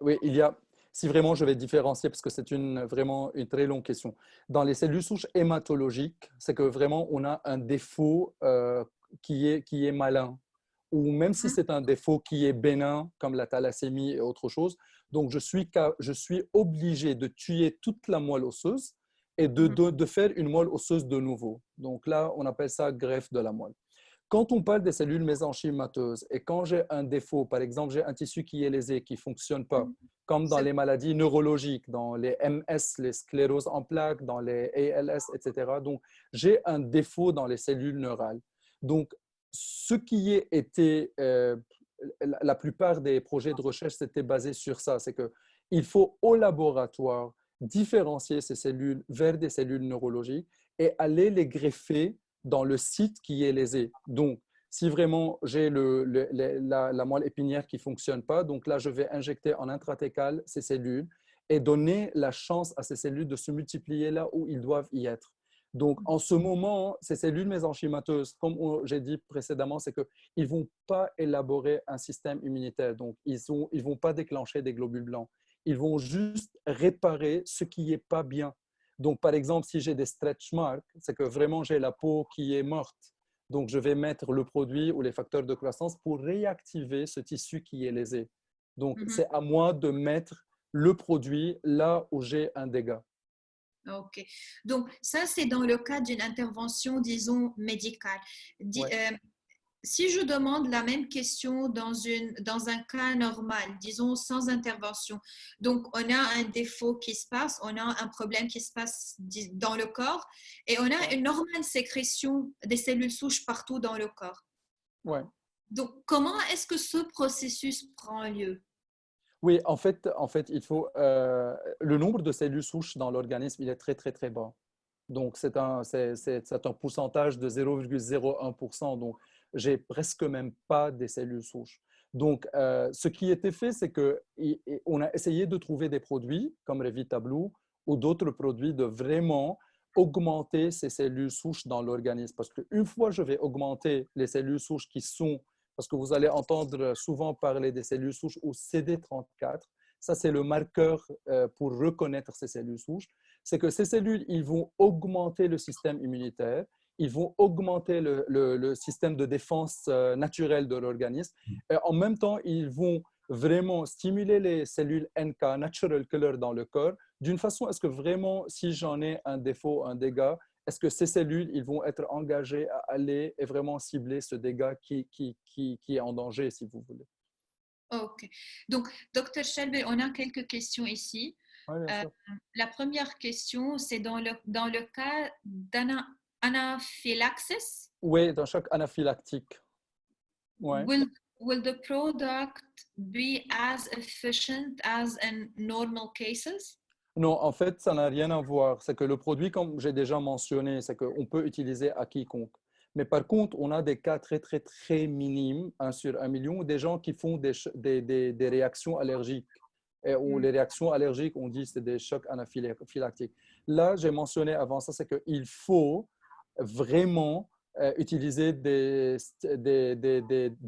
Oui, si vraiment je vais différencier, parce que c'est vraiment une très longue question. Dans les cellules souches hématologiques, c'est que vraiment on a un défaut qui est malin, ou même si Mhm, c'est un défaut qui est bénin, comme la thalassémie et autre chose. Donc je suis obligé de tuer toute la moelle osseuse et mhm, de faire une moelle osseuse de nouveau. Donc là, on appelle ça greffe de la moelle. Quand on parle des cellules mésenchymateuses et quand j'ai un défaut, par exemple, j'ai un tissu qui est lésé, qui ne fonctionne pas, mhm. comme dans C'est les maladies neurologiques, dans les MS, les scléroses en plaques, dans les ALS, etc. Donc, j'ai un défaut dans les cellules neurales. Donc, ce qui était, la plupart des projets de recherche, c'était basé sur ça, c'est qu'il faut au laboratoire différencier ces cellules vers des cellules neurologiques et aller les greffer dans le site qui est lésé. Donc, si vraiment j'ai la moelle épinière qui ne fonctionne pas, donc là, je vais injecter en intratécal ces cellules et donner la chance à ces cellules de se multiplier là où ils doivent y être. Donc, en ce moment, ces cellules mésenchymateuses, comme j'ai dit précédemment, c'est qu'ils ne vont pas élaborer un système immunitaire. Donc, ils ne vont pas déclencher des globules blancs. Ils vont juste réparer ce qui n'est pas bien. Donc, par exemple, si j'ai des stretch marks, c'est que vraiment j'ai la peau qui est morte. Donc, je vais mettre le produit ou les facteurs de croissance pour réactiver ce tissu qui est lésé. Donc, Mhm. c'est à moi de mettre le produit là où j'ai un dégât. OK. Donc, ça, c'est dans le cas d'une intervention, disons, médicale. Ouais. Si je demande la même question dans un cas normal, disons sans intervention, donc on a un défaut qui se passe, on a un problème qui se passe dans le corps et on a Ouais. une normale sécrétion des cellules souches partout dans le corps. Ouais. Donc, comment est-ce que ce processus prend lieu? Oui, en fait, le nombre de cellules souches dans l'organisme, il est très, très, très bas. Donc, c'est un pourcentage de 0,01%. Donc, j'ai presque même pas des cellules souches. Donc, ce qui était fait, c'est qu'on a essayé de trouver des produits comme Revitablu ou d'autres produits de vraiment augmenter ces cellules souches dans l'organisme. Parce qu'une fois je vais augmenter les cellules souches qui sont, parce que vous allez entendre souvent parler des cellules souches au CD34, ça c'est le marqueur pour reconnaître ces cellules souches, c'est que ces cellules, ils vont augmenter le système immunitaire, ils vont augmenter le système de défense naturel de l'organisme, et en même temps, ils vont vraiment stimuler les cellules NK, natural killer, dans le corps, d'une façon à ce que vraiment, si j'en ai un défaut, un dégât, est-ce que ces cellules, ils vont être engagées à aller et vraiment cibler ce dégât qui est en danger, si vous voulez. OK. Donc, Dr. Shelby, on a quelques questions ici. Oui, bien Euh, sûr. la première question, c'est dans le cas d'anaphylaxis. Oui, dans chaque anaphylactique. Ouais. Will, will the product be as efficient as in normal cases? Non, en fait, ça n'a rien à voir. C'est que le produit, comme j'ai déjà mentionné, c'est qu'on peut utiliser à quiconque. Mais par contre, on a des cas très, très, très minimes, 1 sur 1 million, des gens qui font des réactions allergiques. Et où Hmm. les réactions allergiques, on dit c'est des chocs anaphylactiques. Là, j'ai mentionné avant ça, c'est qu'il faut vraiment utiliser de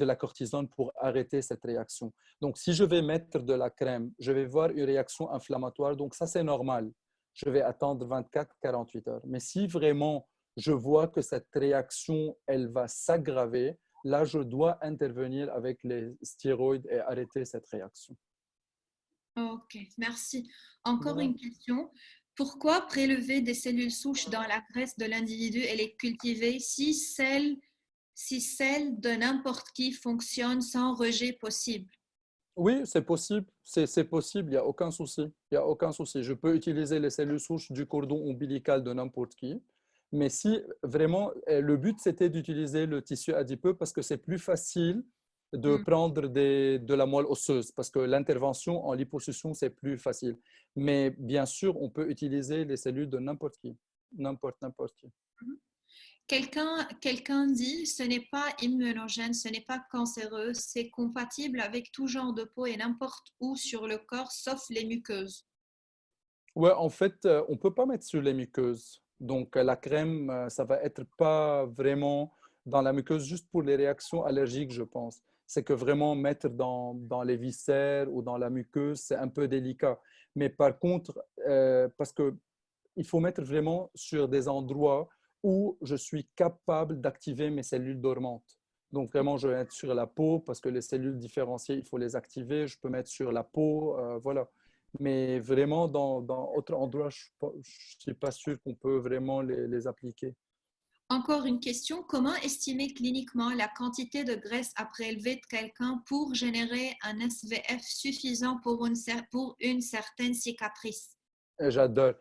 la cortisone pour arrêter cette réaction. Donc, si je vais mettre de la crème, je vais voir une réaction inflammatoire. Donc, ça, c'est normal. Je vais attendre 24-48 heures. Mais si vraiment je vois que cette réaction, elle va s'aggraver, là, je dois intervenir avec les stéroïdes et arrêter cette réaction. Ok, merci. Encore Voilà. une question. Pourquoi prélever des cellules souches dans la graisse de l'individu et les cultiver si celles de n'importe qui fonctionnent sans rejet possible? Oui, c'est possible. C'est possible. Il n'y a aucun souci. Il y a aucun souci. Je peux utiliser les cellules souches du cordon ombilical de n'importe qui. Mais si vraiment, le but, c'était d'utiliser le tissu adipeux parce que c'est plus facile de Hmm. prendre de la moelle osseuse parce que l'intervention en liposuction, c'est plus facile. Mais bien sûr, on peut utiliser les cellules de n'importe qui. N'importe qui. Quelqu'un dit ce n'est pas immunogène, ce n'est pas cancéreux, c'est compatible avec tout genre de peau et n'importe où sur le corps, sauf les muqueuses. Ouais, en fait, on ne peut pas mettre sur les muqueuses. Donc, la crème, ça va être pas vraiment dans la muqueuse, juste pour les réactions allergiques, je pense. C'est que vraiment mettre dans les viscères ou dans la muqueuse, c'est un peu délicat. Mais par contre, parce que il faut mettre vraiment sur des endroits où je suis capable d'activer mes cellules dormantes. Donc, vraiment, je vais mettre sur la peau parce que les cellules différenciées, il faut les activer. Je peux mettre sur la peau, voilà. Mais vraiment, dans autre endroit, je ne suis pas sûr qu'on peut vraiment les appliquer. Encore une question, comment estimer cliniquement la quantité de graisse à prélever de quelqu'un pour générer un SVF suffisant pour une certaine cicatrice? J'adore.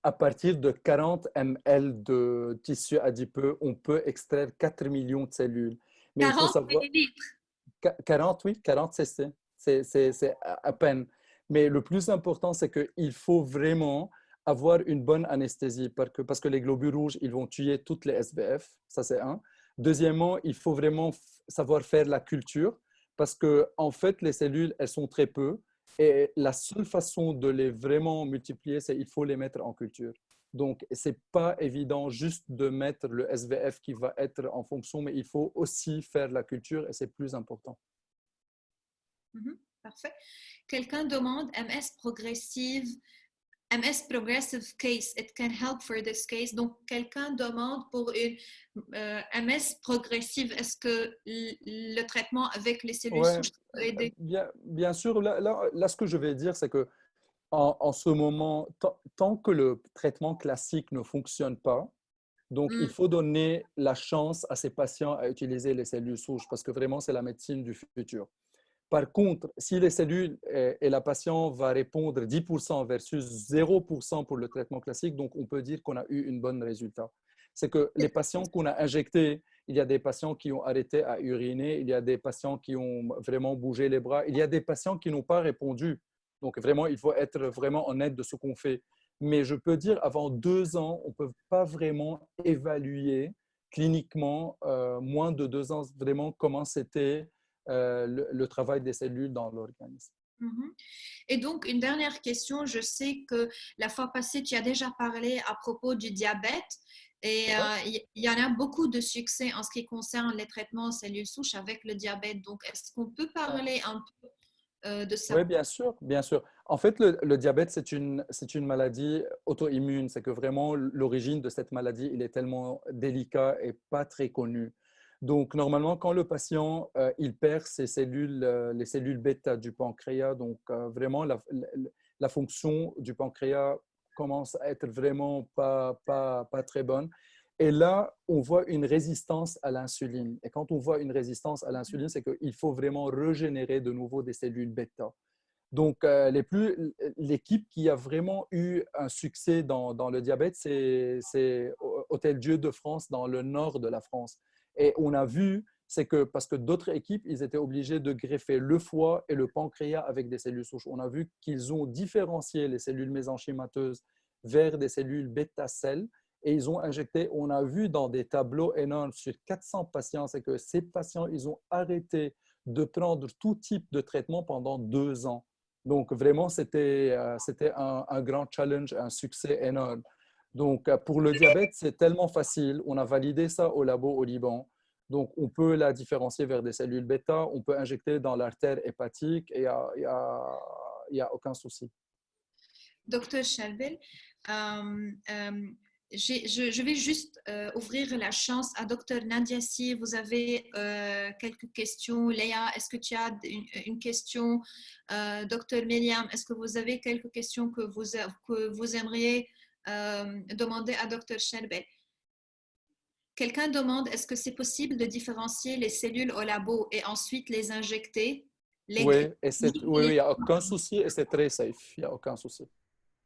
À partir de 40 ml de tissu adipeux, on peut extraire 4 millions de cellules. Mais il faut 40 savoir, millilitres. 40, oui, 40 cc, c'est à peine. Mais le plus important, c'est qu'il faut vraiment avoir une bonne anesthésie parce que les globules rouges, ils vont tuer toutes les SVF, ça c'est un. Deuxièmement, il faut vraiment savoir faire la culture parce que en fait, les cellules, elles sont très peu et la seule façon de les vraiment multiplier, c'est il faut les mettre en culture. Donc, ce n'est pas évident juste de mettre le SVF qui va être en fonction, mais il faut aussi faire la culture et c'est plus important. Mhm, parfait. Quelqu'un demande MS progressive case, it can help for this case. Donc, quelqu'un demande pour une MS progressive, est-ce que le traitement avec les cellules Ouais, souches peut aider? bien sûr, là, ce que je vais dire, c'est que en ce moment, tant que le traitement classique ne fonctionne pas, donc il Mm, faut donner la chance à ces patients à utiliser les cellules souches parce que vraiment, c'est la médecine du futur. Par contre, si les cellules et la patient va répondre 10% versus 0% pour le traitement classique, donc on peut dire qu'on a eu un bon résultat. C'est que les patients qu'on a injectés, il y a des patients qui ont arrêté à uriner, il y a des patients qui ont vraiment bougé les bras, il y a des patients qui n'ont pas répondu. Donc vraiment, il faut être vraiment honnête de ce qu'on fait. Mais je peux dire, avant 2 ans, on ne peut pas vraiment évaluer cliniquement, moins de 2 ans, vraiment comment c'était le travail des cellules dans l'organisme. mhm. Et donc, une dernière question. Je sais que la fois passée, tu as déjà parlé à propos du diabète et Ouais. il y en a beaucoup de succès en ce qui concerne les traitements aux cellules souches avec le diabète. Donc, est-ce qu'on peut parler un peu de ça? Oui, bien sûr, bien sûr. En fait, le diabète, c'est une maladie auto-immune. C'est que vraiment, l'origine de cette maladie, il est tellement délicat et pas très connu. Donc, normalement, quand le patient, il perd ses cellules, les cellules bêta du pancréas, donc vraiment, la fonction du pancréas commence à être vraiment pas très bonne. Et là, on voit une résistance à l'insuline. Et quand on voit une résistance à l'insuline, c'est qu'il faut vraiment régénérer de nouveau des cellules bêta. Donc, l'équipe qui a vraiment eu un succès dans le diabète, c'est Hôtel Dieu de France dans le nord de la France. Et on a vu, c'est que parce que d'autres équipes, ils étaient obligés de greffer le foie et le pancréas avec des cellules souches. On a vu qu'ils ont différencié les cellules mésenchymateuses vers des cellules bêta-celles et ils ont injecté, on a vu dans des tableaux énormes sur 400 patients, c'est que ces patients, ils ont arrêté de prendre tout type de traitement pendant 2 ans. Donc, vraiment, c'était un grand challenge, un succès énorme. Donc, pour le diabète, c'est tellement facile. On a validé ça au labo au Liban. Donc, on peut la différencier vers des cellules bêta. On peut injecter dans l'artère hépatique et il y a aucun souci. Docteur Chalbel, je vais juste ouvrir la chance à Docteur Nadia si vous avez quelques questions. Léa, est-ce que tu as une question? Docteur Myriam, est-ce que vous avez quelques questions que vous aimeriez demander à Docteur Chalbel? Quelqu'un demande, est-ce que c'est possible de différencier les cellules au labo et ensuite les injecter? Oui, Les, oui, il n'y a aucun souci et c'est très safe. Il n'y a aucun souci.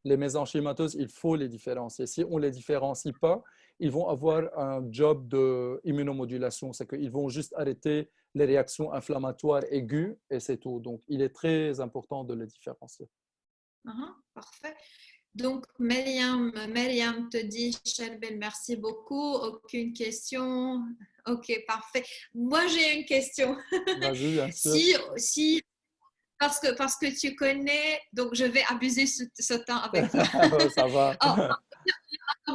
Les mésenchymateuses, il faut les différencier. Si on ne les différencie pas, ils vont avoir un job d'immunomodulation. C'est qu'ils vont juste arrêter les réactions inflammatoires aiguës et c'est tout. Donc, il est très important de les différencier. Parfait. Donc, Myriam te dit, Shelbel, merci beaucoup. Aucune question. Ok, parfait. Moi, j'ai une question. Vas-y, bien sûr. Si, parce que tu connais, donc je vais abuser ce temps avec toi. Ça va. Oh,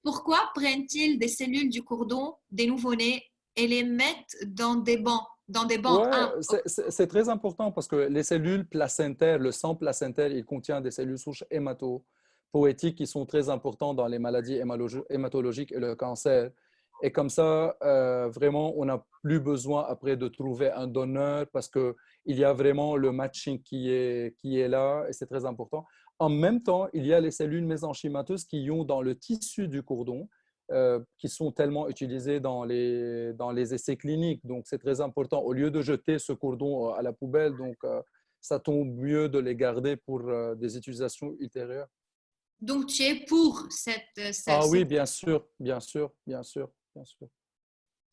pourquoi prennent-ils des cellules du cordon des nouveau-nés et les mettent dans des banques? Ouais, Ah, c'est très important parce que les cellules placentaires, le sang placentaire, il contient des cellules souches hématopoïétiques qui sont très importantes dans les maladies hématologiques et le cancer. Et comme ça, vraiment, on n'a plus besoin après de trouver un donneur parce qu'il y a vraiment le matching qui est là et c'est très important. En même temps, il y a les cellules mésenchymateuses qui ont dans le tissu du cordon qui sont tellement utilisés dans les essais cliniques. Donc, c'est très important. Au lieu de jeter ce cordon à la poubelle, donc, ça tombe mieux de les garder pour des utilisations ultérieures. donc tu es pour Ah oui, cette bien sûr, bien sûr, bien sûr, bien sûr.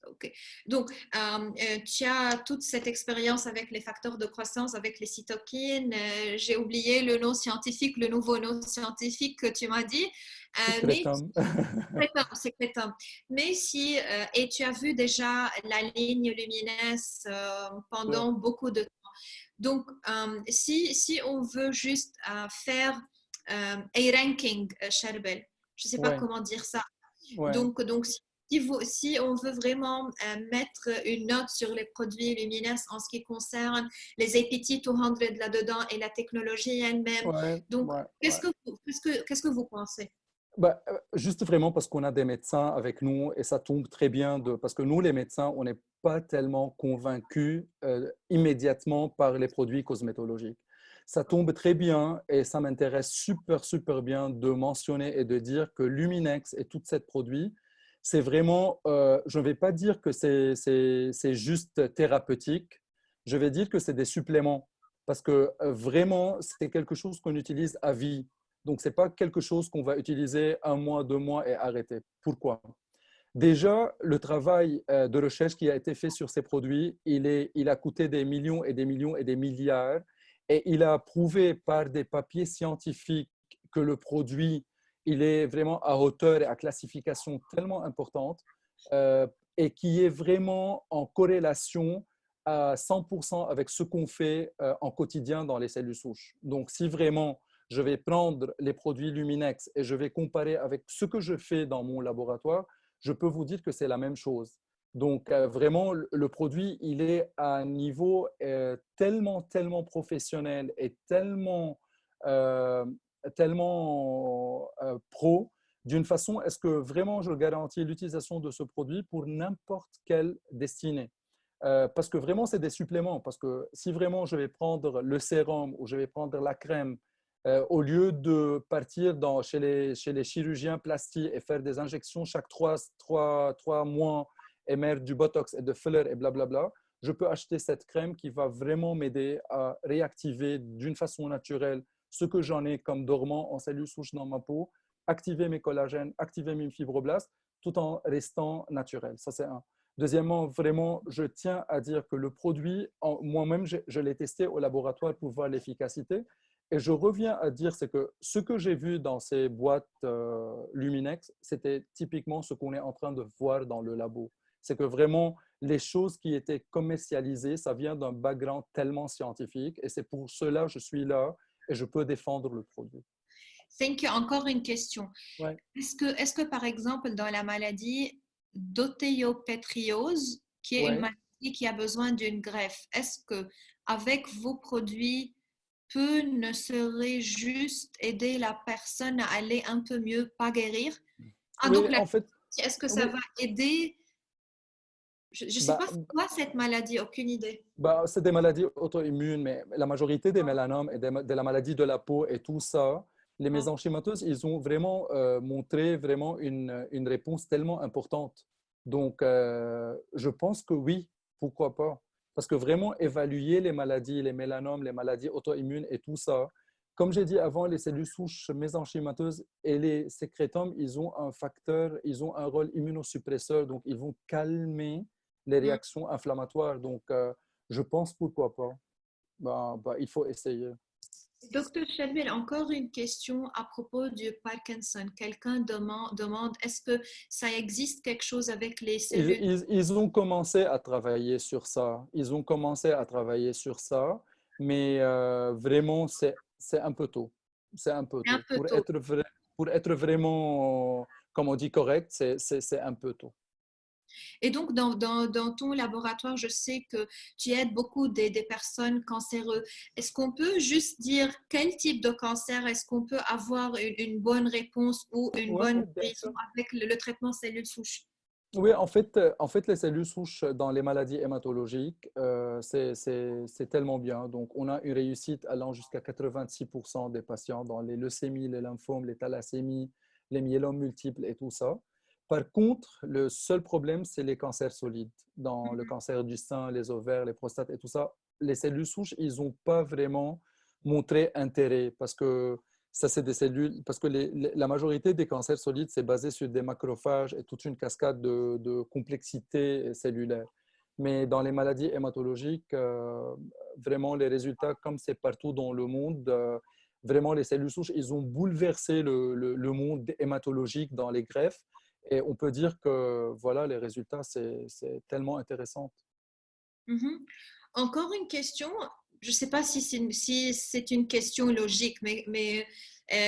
Ok. Donc, tu as toute cette expérience avec les facteurs de croissance, avec les cytokines. J'ai oublié le nom scientifique, le nouveau nom scientifique que tu m'as dit. Mais Secrétum. secrétum. Mais si, et tu as vu déjà la ligne luminescence pendant beaucoup de temps. Donc, si on veut juste faire un ranking, Sherbel, je ne sais pas Ouais, comment dire ça. ouais. Donc si on veut vraiment mettre une note sur les produits Lumines en ce qui concerne les APT 200 là-dedans et la technologie elle-même, Ouais, donc ouais, ouais. qu'est-ce que vous pensez? Bah, juste vraiment parce qu'on a des médecins avec nous et ça tombe très bien parce que nous, les médecins, on n'est pas tellement convaincus immédiatement par les produits cosmétologiques. Ça tombe très bien et ça m'intéresse super, super bien de mentionner et de dire que Luminex et tous ces produits, c'est vraiment, je ne vais pas dire que c'est juste thérapeutique, je vais dire que c'est des suppléments parce que vraiment, c'est quelque chose qu'on utilise à vie. Donc, ce n'est pas quelque chose qu'on va utiliser un mois, 2 mois et arrêter. Pourquoi? Déjà, le travail de recherche qui a été fait sur ces produits, il a coûté des millions et des millions et des milliards et il a prouvé par des papiers scientifiques que le produit, il est vraiment à hauteur et à classification tellement importante et qui est vraiment en corrélation à 100% avec ce qu'on fait en quotidien dans les cellules souches. Donc, si vraiment je vais prendre les produits Luminex et je vais comparer avec ce que je fais dans mon laboratoire, je peux vous dire que c'est la même chose. Donc, vraiment, le produit, il est à un niveau tellement, tellement professionnel et tellement, euh, tellement pro, d'une façon, est-ce que vraiment je garantis l'utilisation de ce produit pour n'importe quelle destinée? Parce que vraiment, c'est des suppléments. Parce que si vraiment je vais prendre le sérum ou je vais prendre la crème, au lieu de partir chez les chirurgiens plastiques et faire des injections chaque 3 mois et mettre du botox et de filler et blablabla, je peux acheter cette crème qui va vraiment m'aider à réactiver d'une façon naturelle ce que j'en ai comme dormant en cellules souches dans ma peau, activer mes collagènes, activer mes fibroblastes, tout en restant naturel. Ça, c'est un. Deuxièmement, vraiment, je tiens à dire que le produit, moi-même, je l'ai testé au laboratoire pour voir l'efficacité. Et je reviens à dire, c'est que ce que j'ai vu dans ces boîtes Luminex, c'était typiquement ce qu'on est en train de voir dans le labo. C'est que vraiment, les choses qui étaient commercialisées, ça vient d'un background tellement scientifique. Et c'est pour cela que je suis là et je peux défendre le produit. Thank you. Encore une question. Ouais, Est-ce que, par exemple, dans la maladie d'othéopétriose, qui est une ouais. maladie qui a besoin d'une greffe, est-ce que avec vos produits, peu ne serait juste aider la personne à aller un peu mieux, pas guérir? Ah, donc Oui, la en fait, est-ce que ça oui. va aider? Je ne sais Bah, pas c'est quoi cette maladie, aucune idée. c'est des maladies auto-immunes, mais la majorité des mélanomes et de la maladie de la peau et tout ça, les Ah, mésenchymateuses, ils ont vraiment montré vraiment une réponse tellement importante. Donc, je pense que oui, pourquoi pas? Parce que vraiment évaluer les maladies, les mélanomes, les maladies auto-immunes et tout ça, comme j'ai dit avant, les cellules souches mésenchymateuses et les sécrétomes, ils ont un facteur, ils ont un rôle immunosuppresseur, donc ils vont calmer les hmm. réactions inflammatoires. Donc, je pense pourquoi pas. Il faut essayer. Docteur Shelby, encore une question à propos du Parkinson. Quelqu'un demande, est-ce que ça existe quelque chose avec les cellules? Ils ont commencé à travailler sur ça. Ils ont commencé à travailler sur ça, mais vraiment, c'est un peu tôt. C'est un peu Un tôt. peu tôt. Pour être vraiment, comme on dit, correct, c'est un peu tôt. Et donc, dans ton laboratoire, je sais que tu aides beaucoup des personnes cancéreuses. Est-ce qu'on peut juste dire quel type de cancer est-ce qu'on peut avoir une bonne réponse ou une Oui, bonne bien guérison sûr. avec le traitement cellules souches? Oui, en fait, les cellules souches dans les maladies hématologiques, c'est tellement bien. Donc, on a une réussite allant jusqu'à 86% des patients dans les leucémies, les lymphomes, les thalassémies, les myélomes multiples et tout ça. Par contre, le seul problème, c'est les cancers solides. Dans le cancer du sein, les ovaires, les prostates et tout ça, les cellules souches, ils n'ont pas vraiment montré intérêt parce que ça, c'est des cellules, parce que la majorité des cancers solides, c'est basé sur des macrophages et toute une cascade de complexité cellulaire. Mais dans les maladies hématologiques, vraiment, les résultats, comme c'est partout dans le monde, vraiment, les cellules souches, ils ont bouleversé le monde hématologique dans les greffes. Et on peut dire que, voilà, les résultats, c'est tellement intéressant. Mhm. Encore une question, je ne sais pas si c'est une question logique, mais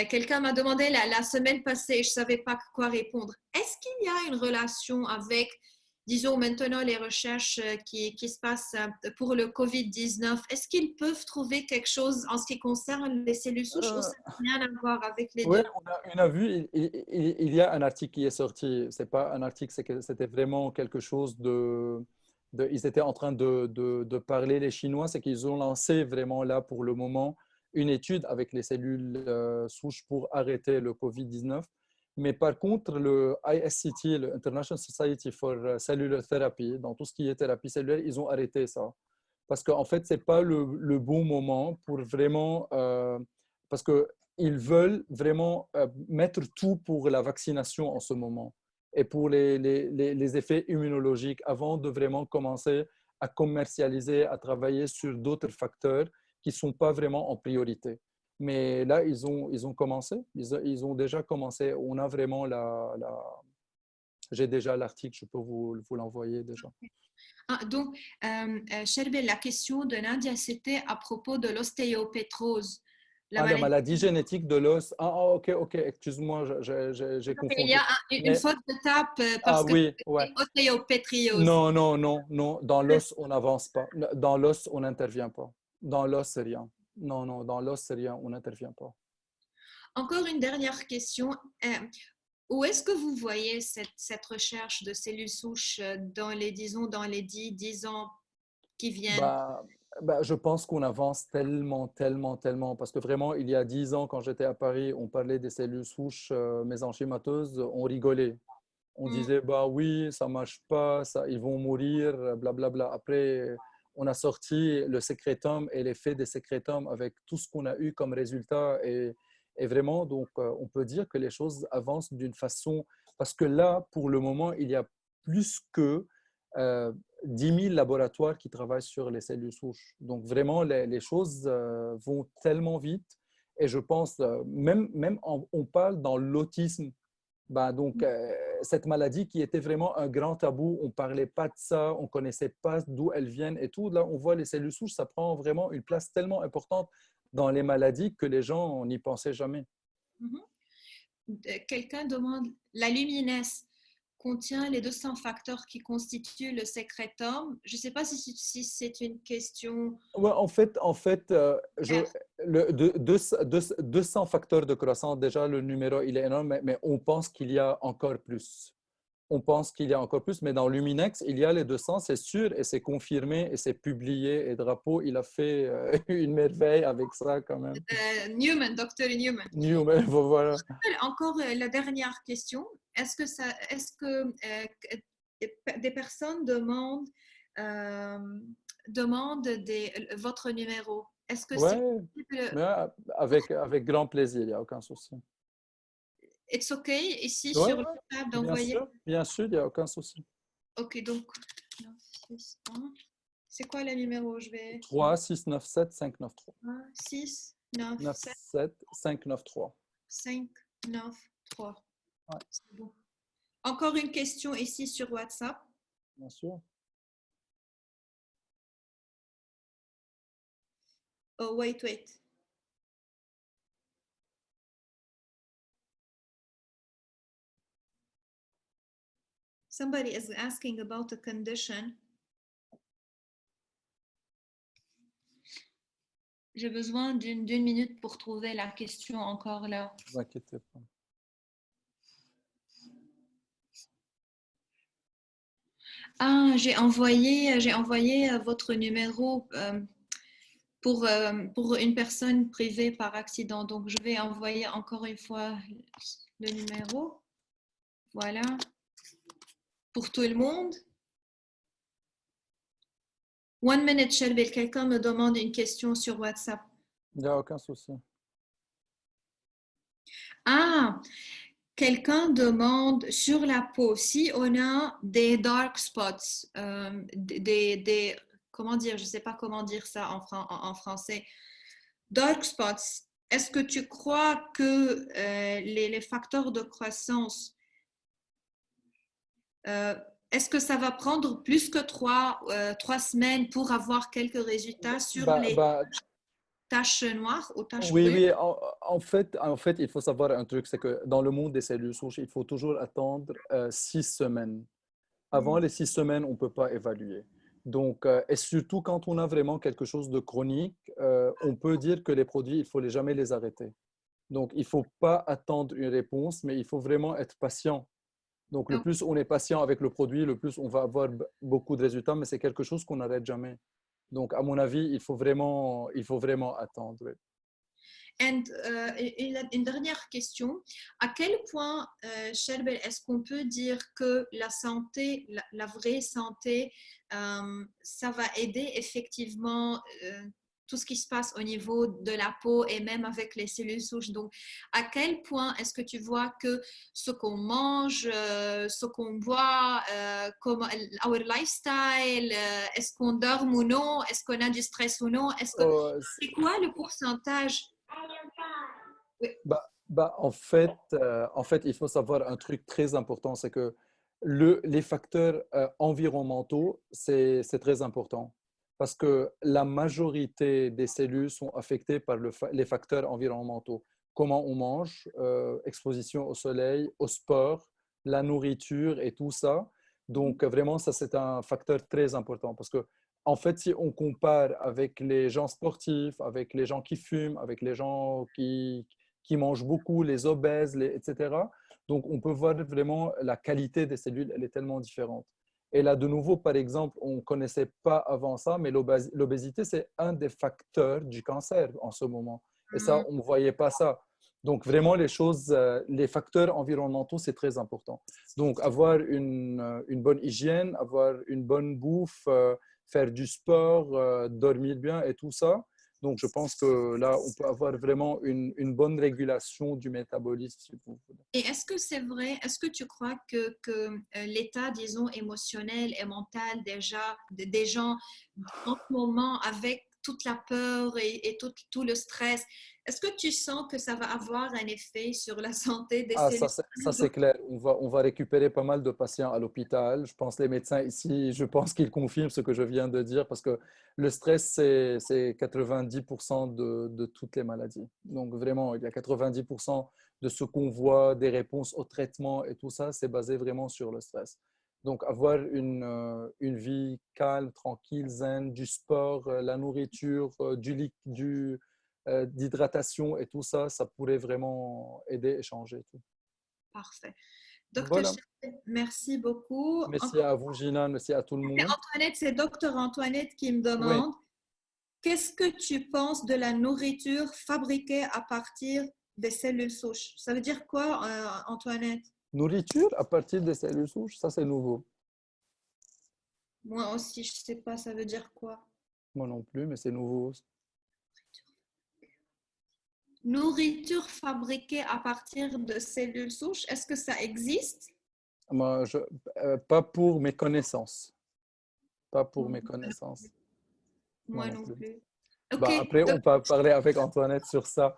quelqu'un m'a demandé la semaine passée et je ne savais pas quoi répondre. Est-ce qu'il y a une relation avec, disons maintenant, les recherches qui se passent pour le COVID-19? Est-ce qu'ils peuvent trouver quelque chose en ce qui concerne les cellules souches ou ça n'a rien à voir avec les Oui, deux? on a vu, il y a un article qui est sorti. C'est pas un article, c'était vraiment quelque chose ils étaient en train de parler, les Chinois, c'est qu'ils ont lancé vraiment là pour le moment une étude avec les cellules souches pour arrêter le COVID-19. Mais par contre, le ISCT, le International Society for Cellular Therapy, dans tout ce qui est thérapie cellulaire, ils ont arrêté ça. Parce qu'en fait, ce n'est pas le bon moment pour vraiment... parce qu'ils veulent vraiment mettre tout pour la vaccination en ce moment et pour les effets immunologiques avant de vraiment commencer à commercialiser, à travailler sur d'autres facteurs qui ne sont pas vraiment en priorité. Mais là, ils ont commencé, ils ont déjà commencé. On a vraiment j'ai déjà l'article, je peux vous l'envoyer déjà. Ah, donc, Sherbet, la question de Nadia, c'était à propos de l'ostéopétrose, la Ah, la maladie. maladie génétique de l'os. Ok, ok, excuse-moi, j'ai Il y a confondu. une Mais, faute de tape ah parce que oui, ouais. c'est ostéopétriose. Non, non, non, non. Dans l'os, on n'avance pas. Dans l'os, on n'intervient pas. Dans l'os, c'est rien. Non, non, dans l'os, c'est rien, on n'intervient pas. Encore une dernière question. Où est-ce que vous voyez cette recherche de cellules souches dans les, disons, dans les 10 ans qui viennent? Bah, je pense qu'on avance tellement, tellement, tellement. Parce que vraiment, il y a 10 ans, quand j'étais à Paris, on parlait des cellules souches mésenchymateuses, on rigolait. On Hmm. disait, bah oui, ça marche pas, ça, ils vont mourir, blablabla. Après, on a sorti le sécrétome et l'effet des sécrétomes avec tout ce qu'on a eu comme résultat. Et vraiment, donc, on peut dire que les choses avancent d'une façon, parce que là, pour le moment, il y a plus que 10 000 laboratoires qui travaillent sur les cellules souches. Donc, vraiment, les choses vont tellement vite. Et je pense, même on parle dans l'autisme donc, cette maladie qui était vraiment un grand tabou, on ne parlait pas de ça, on ne connaissait pas d'où elles viennent et tout. Là, on voit les cellules souches, ça prend vraiment une place tellement importante dans les maladies que les gens n'y pensaient jamais. Mhm. Quelqu'un demande, la luminesse contient les 200 facteurs qui constituent le sécrétome. Je ne sais pas si c'est une question. Ouais, le 200 facteurs de croissance, déjà, le numéro, il est énorme, mais on pense qu'il y a encore plus. On pense qu'il y a encore plus, mais dans Luminex, il y a les 200, c'est sûr, et c'est confirmé, et c'est publié, et Drapeau, il a fait une merveille avec ça quand même. Newman, docteur Newman. Newman, voilà. Encore la dernière question. Est-ce que des personnes demandent votre numéro? Est-ce que c'est Ouais, possible? mais avec grand plaisir, il n'y a aucun souci. It's okay ici Ouais, sur le ouais, table d'envoyer. bien sûr, il n'y a aucun souci. Ok, donc 961. C'est quoi le numéro? Je vais 3 6 9 7 5 9 3. 6 9 9 7 7 5 9 3. 5 9 3. Ouais, C'est bon. Encore une question ici sur WhatsApp. bien sûr. Oh, wait. Somebody is asking about a condition. J'ai besoin d'une minute pour trouver la question encore là. Ne vous inquiétez pas. Ah, j'ai envoyé votre numéro pour une personne privée par accident. Donc, je vais envoyer encore une fois le numéro. Voilà. Pour tout le monde. 1 minute, Shelby. Quelqu'un me demande une question sur WhatsApp. Il n'y a aucun souci. Ah, quelqu'un demande sur la peau si on a des dark spots, comment dire, je ne sais pas comment dire ça en français. Dark spots, est-ce que tu crois que les facteurs de croissance, est-ce que ça va prendre plus que 3 semaines pour avoir quelques résultats sur Bah, les bah, taches noires ou taches oui, brunes? oui. En fait, il faut savoir un truc, c'est que dans le monde des cellules souches, il faut toujours attendre 6 semaines. Avant les 6 semaines, on ne peut pas évaluer. Donc, et surtout quand on a vraiment quelque chose de chronique, on peut dire que les produits, il ne faut jamais les arrêter. Donc, il ne faut pas attendre une réponse, mais il faut vraiment être patient. Donc, le Donc, plus on est patient avec le produit, le plus on va avoir beaucoup de résultats, mais c'est quelque chose qu'on n'arrête jamais. Donc, à mon avis, il faut vraiment attendre. Oui. une dernière question. À quel point, Sherbel, est-ce qu'on peut dire que la santé, la vraie santé, ça va aider effectivement tout ce qui se passe au niveau de la peau et même avec les cellules souches. Donc, à quel point est-ce que tu vois que ce qu'on mange, ce qu'on boit, our lifestyle, est-ce qu'on dort ou non, est-ce qu'on a du stress ou non, Euh, c'est quoi le pourcentage? Oui. en fait, il faut savoir un truc très important, c'est que les facteurs environnementaux, c'est très important parce que la majorité des cellules sont affectées par les facteurs environnementaux. Comment on mange, exposition au soleil, au sport, la nourriture et tout ça. Donc, vraiment, ça, c'est un facteur très important parce que, en fait, si on compare avec les gens sportifs, avec les gens qui fument, avec les gens qui mangent beaucoup, les obèses, etc. Donc, on peut voir vraiment la qualité des cellules, elle est tellement différente. Et là, de nouveau, par exemple, on ne connaissait pas avant ça, mais l'obésité, c'est un des facteurs du cancer en ce moment. Et ça, on ne voyait pas ça. Donc, vraiment, les facteurs environnementaux, c'est très important. Donc, avoir une bonne hygiène, avoir une bonne bouffe, faire du sport, dormir bien et tout ça, donc, je pense que là, on peut avoir vraiment une bonne régulation du métabolisme, si vous voulez. Et est-ce que c'est vrai, est-ce que tu crois que l'état, disons, émotionnel et mental déjà des gens en ce moment, avec toute la peur et tout le stress, est-ce que tu sens que ça va avoir un effet sur la santé des Ah, cellules? ça c'est clair. On va récupérer pas mal de patients à l'hôpital. Je pense que les médecins ici, je pense qu'ils confirment ce que je viens de dire parce que le stress, c'est 90% de toutes les maladies. Donc vraiment, il y a 90% de ce qu'on voit, des réponses au traitement et tout ça, c'est basé vraiment sur le stress. Donc, avoir une vie calme, tranquille, zen, du sport, la nourriture, d'hydratation et tout ça, ça pourrait vraiment aider et changer tout. Parfait. Docteur Voilà. Chebel, merci beaucoup. Merci à vous, Gina. Merci à tout le monde. Antoinette, c'est Docteur Antoinette qui me Oui. demande, qu'est-ce que tu penses de la nourriture fabriquée à partir des cellules souches? Ça veut dire quoi, Antoinette? Nourriture à partir des cellules souches, ça c'est nouveau. Moi aussi, je ne sais pas, ça veut dire quoi? Moi non plus, mais c'est nouveau. Nourriture fabriquée à partir de cellules souches, est-ce que ça existe? Moi, pas pour mes connaissances. Pas pour mes Moi connaissances. Moi non non plus. plus. Ok, Bah, après, on donc peut parler avec Antoinette sur ça.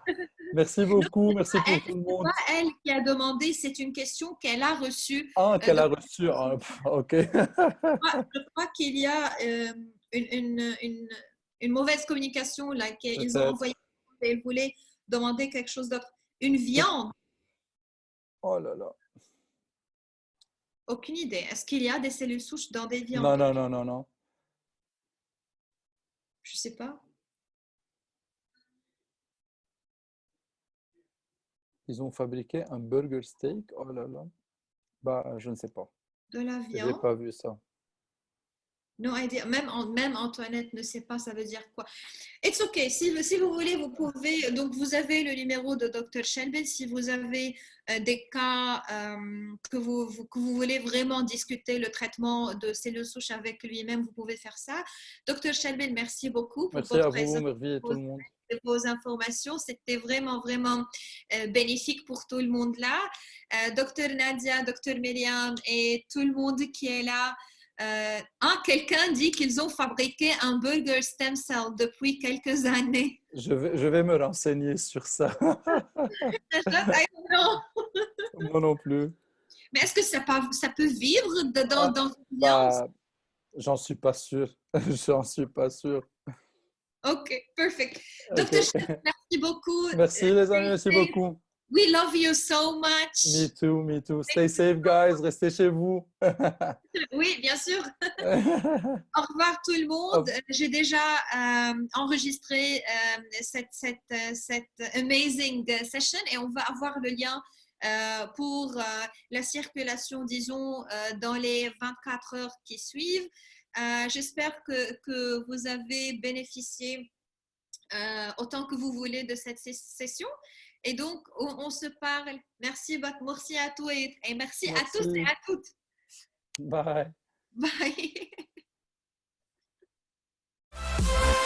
Merci non, beaucoup. Merci c'est pour tout le monde. pas elle qui a demandé, c'est une question qu'elle a reçue. Ah, qu'elle De... a reçu. Ah, OK. Je crois qu'il y a une mauvaise communication là, qu'ils ont Peut-être. envoyé et ils voulaient demander quelque chose d'autre. Une viande, Oh là là. aucune idée. Est-ce qu'il y a des cellules souches dans des Non, viandes? non, non, non, non. Je ne sais pas. Ils ont fabriqué un burger steak. Oh là là. Bah, je ne sais pas. De la J'ai viande? pas vu ça. No idea. Même Antoinette ne sait pas ça veut dire quoi. It's okay. Si vous voulez, vous pouvez. Donc, vous avez le numéro de Dr. Shelby. Si vous avez des cas que vous voulez vraiment discuter le traitement de cellules souches avec lui-même, vous pouvez faire ça. Dr. Shelby, merci beaucoup pour Merci à votre vous, présence Mervi et tout le monde. et vos informations. C'était vraiment, vraiment bénéfique pour tout le monde là. Dr. Nadia, Dr. Myriam et tout le monde qui est là. Quelqu'un dit qu'ils ont fabriqué un burger stem cell depuis quelques années. Je vais me renseigner sur ça. I don't know. Moi non plus. Mais est-ce que ça peut vivre Ah, dans une viande? bah, j'en suis pas sûr. J'en suis pas sûr. Ok, perfect. Dr. OK. Shelby, merci beaucoup. Merci les amis, Stay merci safe. beaucoup. We love you so Me much. too, me too. Stay safe, guys. Restez chez vous. Oui, bien sûr. Au revoir tout le monde. J'ai déjà enregistré cette amazing session et on va avoir le lien pour la circulation, disons, dans les 24 heures qui suivent. J'espère que vous avez bénéficié autant que vous voulez de cette session. Et donc, on se parle. Merci à tous et merci à tous et Merci. à toutes. Bye. Bye.